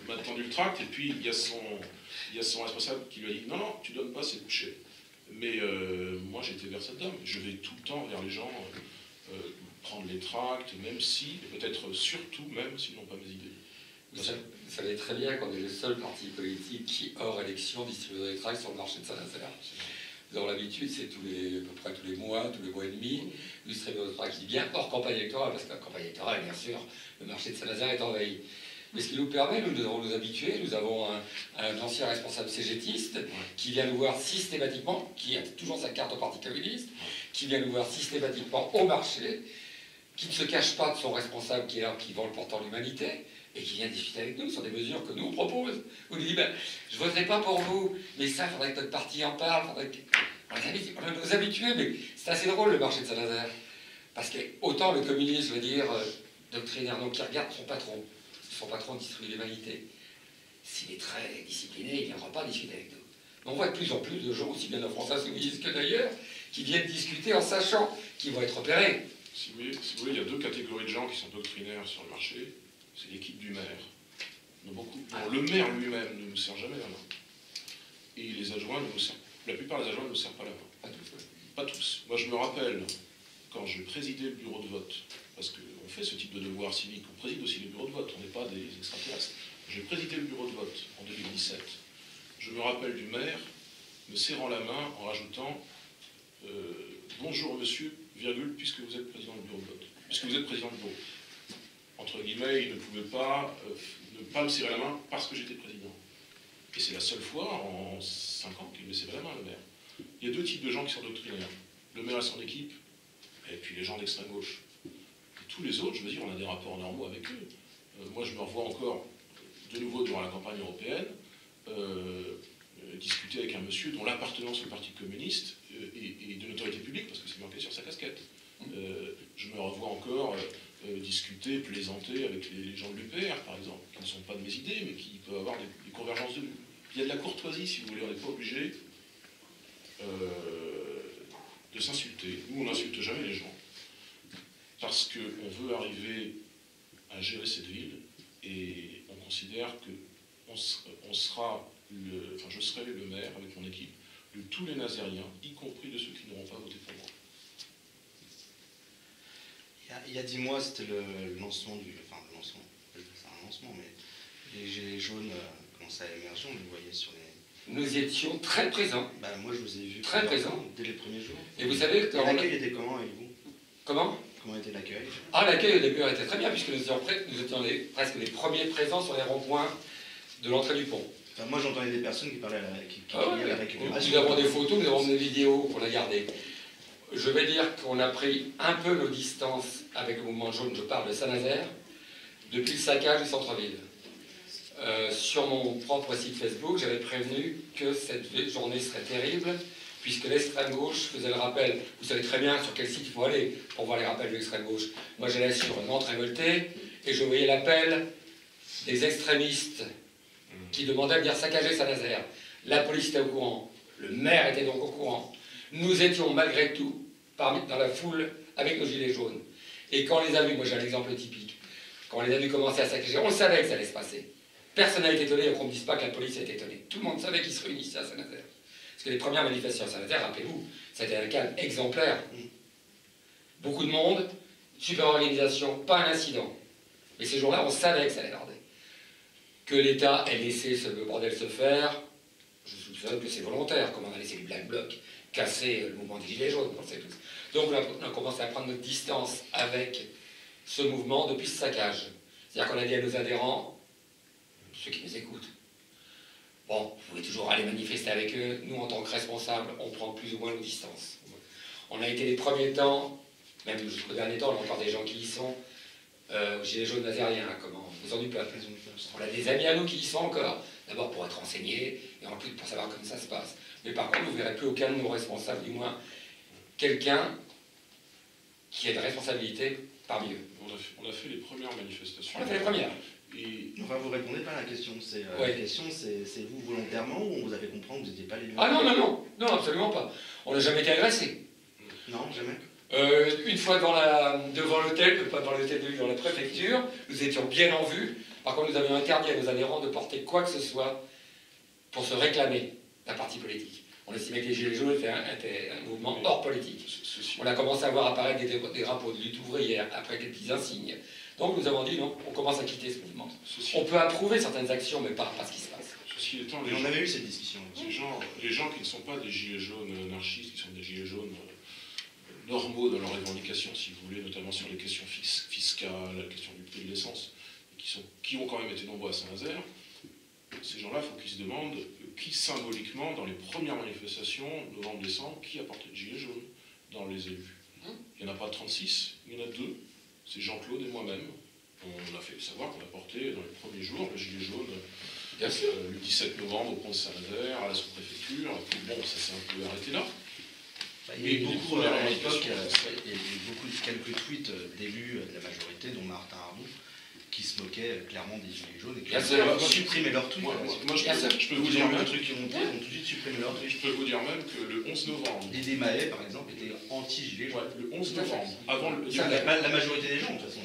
m'a tendu le tract, et puis il y a son responsable qui lui a dit « Non, non, tu donnes pas, c'est bouché. » Mais moi, j'étais vers cette dame. Je vais tout le temps vers les gens, prendre les tracts, même si, et peut-être surtout même s'ils n'ont pas mes idées. Vous savez très bien qu'on est le seul parti politique qui, hors élection, distribue des tracts sur le marché de Saint-Nazaire. Nous avons l'habitude, c'est à peu près tous les mois et demi, nous distribuons des tracts qui bien hors campagne électorale, parce que la campagne électorale, bien sûr, le marché de Saint-Nazaire est envahi. Mais ce qui nous permet, nous devons nous habituer, nous avons un ancien responsable cégétiste qui vient nous voir systématiquement, qui a toujours sa carte au Parti communiste, qui vient nous voir systématiquement au marché, qui ne se cache pas de son responsable qui est là, qui vend le portant de l'humanité, et qui vient discuter avec nous sur des mesures que nous on propose. Vous lui dites, ben, je ne voterai pas pour vous, mais ça, il faudrait que notre parti en parle, on va nous habituer, mais c'est assez drôle le marché de Saint-Nazaire. Parce que autant le communiste, je veux dire, doctrinaire, donc qui regarde son patron distribue l'humanité. S'il est très discipliné, il ne viendra pas discuter avec nous. Mais on voit de plus en plus de gens, aussi bien en France Insoumise que d'ailleurs, qui viennent discuter en sachant qu'ils vont être repérés. Si vous voulez, il y a deux catégories de gens qui sont doctrinaires sur le marché. C'est l'équipe du maire. Beaucoup. Alors, le maire lui-même ne nous sert jamais la main. Et les adjoints ne nous servent. La plupart des adjoints ne nous servent pas la main. Pas tous. Pas tous. Moi, je me rappelle, quand je présidais le bureau de vote, parce qu'on fait ce type de devoir civique, on préside aussi les bureaux de vote, on n'est pas des extraterrestres. J'ai présidé le bureau de vote en 2017. Je me rappelle du maire me serrant la main en rajoutant bonjour monsieur, virgule, puisque vous êtes président du bureau de vote. Puisque vous êtes président du bureau. Entre guillemets, il ne pouvait pas ne pas me serrer la main parce que j'étais président. Et c'est la seule fois en 5 ans qu'il me serrait la main, le maire. Il y a deux types de gens qui sont doctrinaires. Le maire et son équipe, et puis les gens d'extrême gauche. Et tous les autres, je veux dire, on a des rapports normaux avec eux. Moi, je me revois encore de nouveau durant la campagne européenne, discuter avec un monsieur dont l'appartenance au Parti communiste est de notoriété publique, parce que c'est marqué sur sa casquette. Je me revois encore discuter, plaisanter avec les gens de l'UPR, par exemple, qui ne sont pas de mes idées, mais qui peuvent avoir des convergences de vues. Il y a de la courtoisie, si vous voulez, on n'est pas obligé de s'insulter. Nous, on n'insulte jamais les gens, parce qu'on veut arriver à gérer cette ville, et on considère que je serai le maire, avec mon équipe, de tous les Nazériens, y compris de ceux qui n'auront pas voté pour moi. Il y a 10 mois, c'était le lancement c'est un lancement, mais les gilets jaunes commençaient à émerger, on les voyait sur les... Nous y étions très présents. Bah, moi, je vous ai vu très présents dès les premiers jours. Et vous savez que... L'accueil était comment avec vous? Comment? Comment était l'accueil? Ah, l'accueil au début était très bien, puisque nous étions presque les premiers présents sur les ronds-points de l'entrée du pont. Enfin, moi, j'entendais des personnes qui parlaient à la récupération. Nous avons des photos, nous avons des vidéos qu'on a gardées. Je vais dire qu'on a pris un peu nos distances avec le mouvement jaune, je parle de Saint-Nazaire, depuis le saccage du centre-ville. Sur mon propre site Facebook, j'avais prévenu que cette journée serait terrible, puisque l'extrême gauche faisait le rappel. Vous savez très bien sur quel site il faut aller pour voir les rappels de l'extrême gauche. Moi, j'allais sur Nantes révoltée, et je voyais l'appel des extrémistes qui demandaient de venir saccager Saint-Nazaire. La police était au courant, le maire était donc au courant. Nous étions malgré tout dans la foule avec nos gilets jaunes. Et quand on les a vus, moi j'ai un exemple typique, quand on les a vus commencer à saccager, on savait que ça allait se passer. Personne n'a été étonné, et qu'on ne dise pas que la police a été étonnée. Tout le monde savait qu'ils se réunissaient à Saint-Nazaire. Parce que les premières manifestations à Saint-Nazaire, rappelez-vous, c'était un calme exemplaire. Beaucoup de monde, super organisation, pas un incident. Mais ces jours-là, on savait que ça allait barder. Que l'État ait laissé ce bordel se faire, je soupçonne que c'est volontaire, comme on a laissé les Black Blocs cassé le mouvement des Gilets jaunes, on le sait tous. Donc on a commencé à prendre notre distance avec ce mouvement depuis ce saccage. C'est-à-dire qu'on a dit à nos adhérents, ceux qui nous écoutent, bon, vous pouvez toujours aller manifester avec eux, nous en tant que responsables, on prend plus ou moins nos distances. On a été les premiers temps, même jusqu'au dernier temps, on a encore des gens qui y sont, Gilets jaunes nazériens, comment, maison du peuple. On a des amis à nous qui y sont encore, d'abord pour être renseignés, et en plus pour savoir comment ça se passe. Mais par contre, vous ne verrez plus aucun de nos responsables, du moins quelqu'un qui a de responsabilité parmi eux. On a fait les premières manifestations. On a fait les premières. Et... Enfin, vous répondez pas à la question. Ouais. La question, c'est vous volontairement ou on vous a fait comprendre que vous n'étiez pas les Ah non, absolument pas. On n'a jamais été agressés. Non, jamais. Une fois devant l'hôtel, pas devant l'hôtel de ville, dans la préfecture, nous étions bien en vue. Par contre, nous avions interdit à nos adhérents de porter quoi que ce soit pour se réclamer d'un parti politique. On estimait que les Gilets jaunes étaient un mouvement hors politique. On a commencé à voir apparaître des drapeaux de lutte ouvrière, après des petits insignes. Donc nous avons dit non, on commence à quitter ce mouvement. On peut approuver certaines actions, mais pas ce qui se passe. Ceci étant, on avait eu cette discussion. Les gens qui ne sont pas des Gilets jaunes anarchistes, qui sont des Gilets jaunes normaux dans leurs revendications, si vous voulez, notamment sur les questions fiscales, la question du prix de l'essence, qui ont quand même été nombreux à Saint-Nazaire, ces gens-là, il faut qu'ils se demandent qui symboliquement, dans les premières manifestations, novembre-décembre, qui a porté le gilet jaune dans les élus. Il n'y en a pas 36, il y en a 2, c'est Jean-Claude et moi-même. On a fait savoir qu'on a porté dans les premiers jours le gilet jaune le 17 novembre au pont de Saint-Nazaire, à la sous-préfecture, et puis bon, ça s'est un peu arrêté là. Il y a eu beaucoup, à l'époque, il y a eu quelques tweets d'élus de la majorité, dont Martin Arnoux, qui se moquaient clairement des Gilets jaunes et qui ont supprimé leur tweet. Moi, je peux vous dire même trucs qui ont monté, ils ont tout de suite supprimé leur tweet. Je peux vous dire même que le 11 novembre... Didier Mahet, par exemple, était anti-Gilets jaunes. Ouais, le 11 novembre, avant la majorité des gens, de toute façon.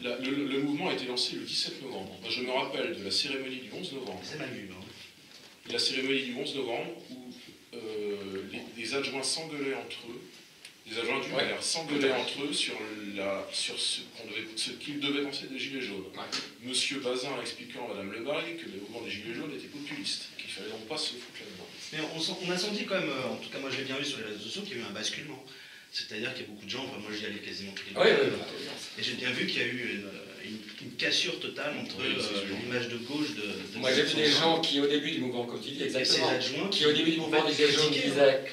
Le mouvement a été lancé le 17 novembre. Moi, je me rappelle de la cérémonie du 11 novembre. C'est mal vu, hein. La cérémonie du 11 novembre où les adjoints s'engueulaient entre eux, les adjoints du maire s'engueulaient entre eux sur ce qu'ils devaient penser des Gilets jaunes. Monsieur Bazin expliquant à Madame Lebaille que le mouvement des Gilets jaunes était populiste, qu'il ne fallait donc pas se foutre là-dedans. Mais on a senti quand même, en tout cas moi je l'ai bien vu sur les réseaux sociaux, qu'il y a eu un basculement. C'est-à-dire qu'il y a beaucoup de gens, enfin moi j'y allais quasiment tous les jours, et j'ai bien vu qu'il y a eu une cassure totale entre l'image de gauche de moi j'ai vu des gens qui au début du mouvement, comme tu dis exactement, qui au début du mouvement des Gilets jaunes disaient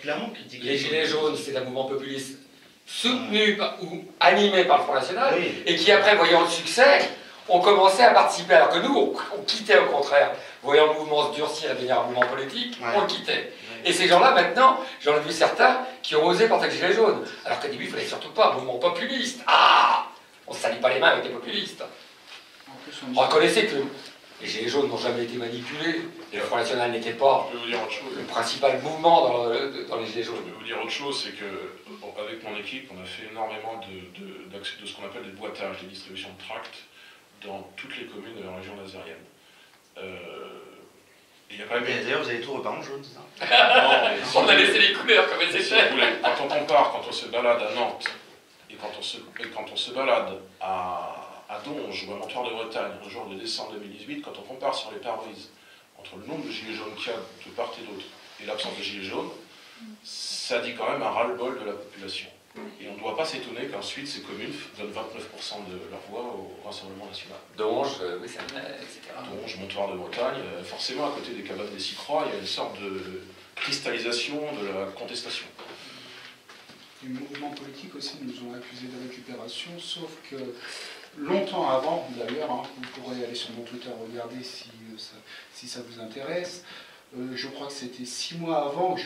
les Gilets jaunes c'est un mouvement populiste soutenu ou animé par le Front National, et qui après voyant le succès ont commencé à participer, alors que nous on quittait au contraire, voyant le mouvement se durcir et devenir un mouvement politique, on le quittait. Et ces gens-là, maintenant, j'en ai vu certains qui ont osé porter le gilet jaune. Alors qu'au début, il ne fallait surtout pas un mouvement populiste. Ah, on ne se salit pas les mains avec les populistes. Reconnaissez que les gilets jaunes n'ont jamais été manipulés. Et le Front National n'était pas le principal mouvement dans les gilets jaunes. Je vais vous dire autre chose, c'est qu'avec mon équipe, on a fait énormément de ce qu'on appelle des boîtages, des distributions de tracts dans toutes les communes de la région nazérienne. D'ailleurs, vous avez tout repeint en jaune, c'est ça? Non, on a laissé les couleurs comme elles étaient. Si vous voulez, quand on compare, quand on se balade à Nantes, et quand on se balade à Donge ou à Montoire-de-Bretagne, un jour de décembre 2018, quand on compare sur les pare-brises entre le nombre de gilets jaunes qu'il y a de part et d'autre et l'absence de gilets jaunes, ça dit quand même un ras-le-bol de la population. Et on ne doit pas s'étonner qu'ensuite ces communes donnent 29% de leur voix au Rassemblement national. Donge, etc. Donge, Montoire-de-Bretagne, forcément à côté des cabanes des Six-Croix, il y a une sorte de cristallisation de la contestation. Les mouvements politiques aussi nous ont accusés de récupération, sauf que longtemps avant, d'ailleurs, vous pourrez aller sur mon Twitter regarder si ça vous intéresse, je crois que c'était 6 mois avant que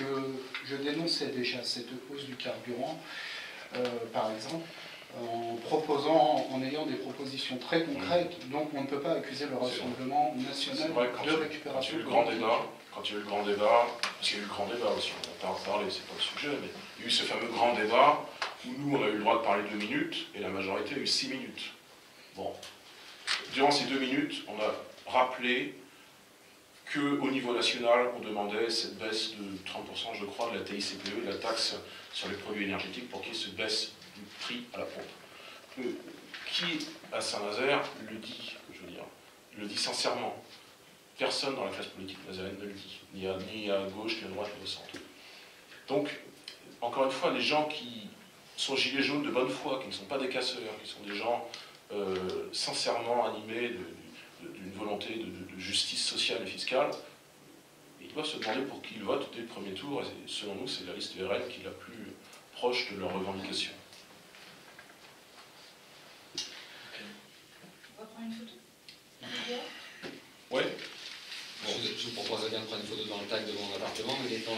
je dénonçais déjà cette hausse du carburant, par exemple, en ayant des propositions très concrètes. Donc on ne peut pas accuser le Rassemblement national de récupération. Quand il y a eu le grand débat, parce qu'il y a eu le grand débat aussi, on va pas en parler, c'est pas le sujet, mais il y a eu ce fameux grand débat où nous on a eu le droit de parler 2 minutes et la majorité a eu 6 minutes. Bon. Durant ces 2 minutes, on a rappelé qu'au niveau national, on demandait cette baisse de 30%, je crois, de la TICPE, de la taxe sur les produits énergétiques, pour qu'il se baisse du prix à la pompe. Qui, à Saint-Nazaire, le dit, je veux dire, le dit sincèrement. Personne dans la classe politique nazérienne ne le dit, ni à gauche, ni à droite, ni au centre. Donc, encore une fois, les gens qui sont gilets jaunes de bonne foi, qui ne sont pas des casseurs, qui sont des gens sincèrement animés d'une volonté de justice sociale et fiscale, ils doivent se demander pour qui ils votent dès le premier tour, et selon nous, c'est la liste RN qui est la plus proche de leurs revendications. On va prendre une photo. Oui. Bon, je vous proposerais bien de prendre une photo dans le tag de mon appartement, mais il est temps.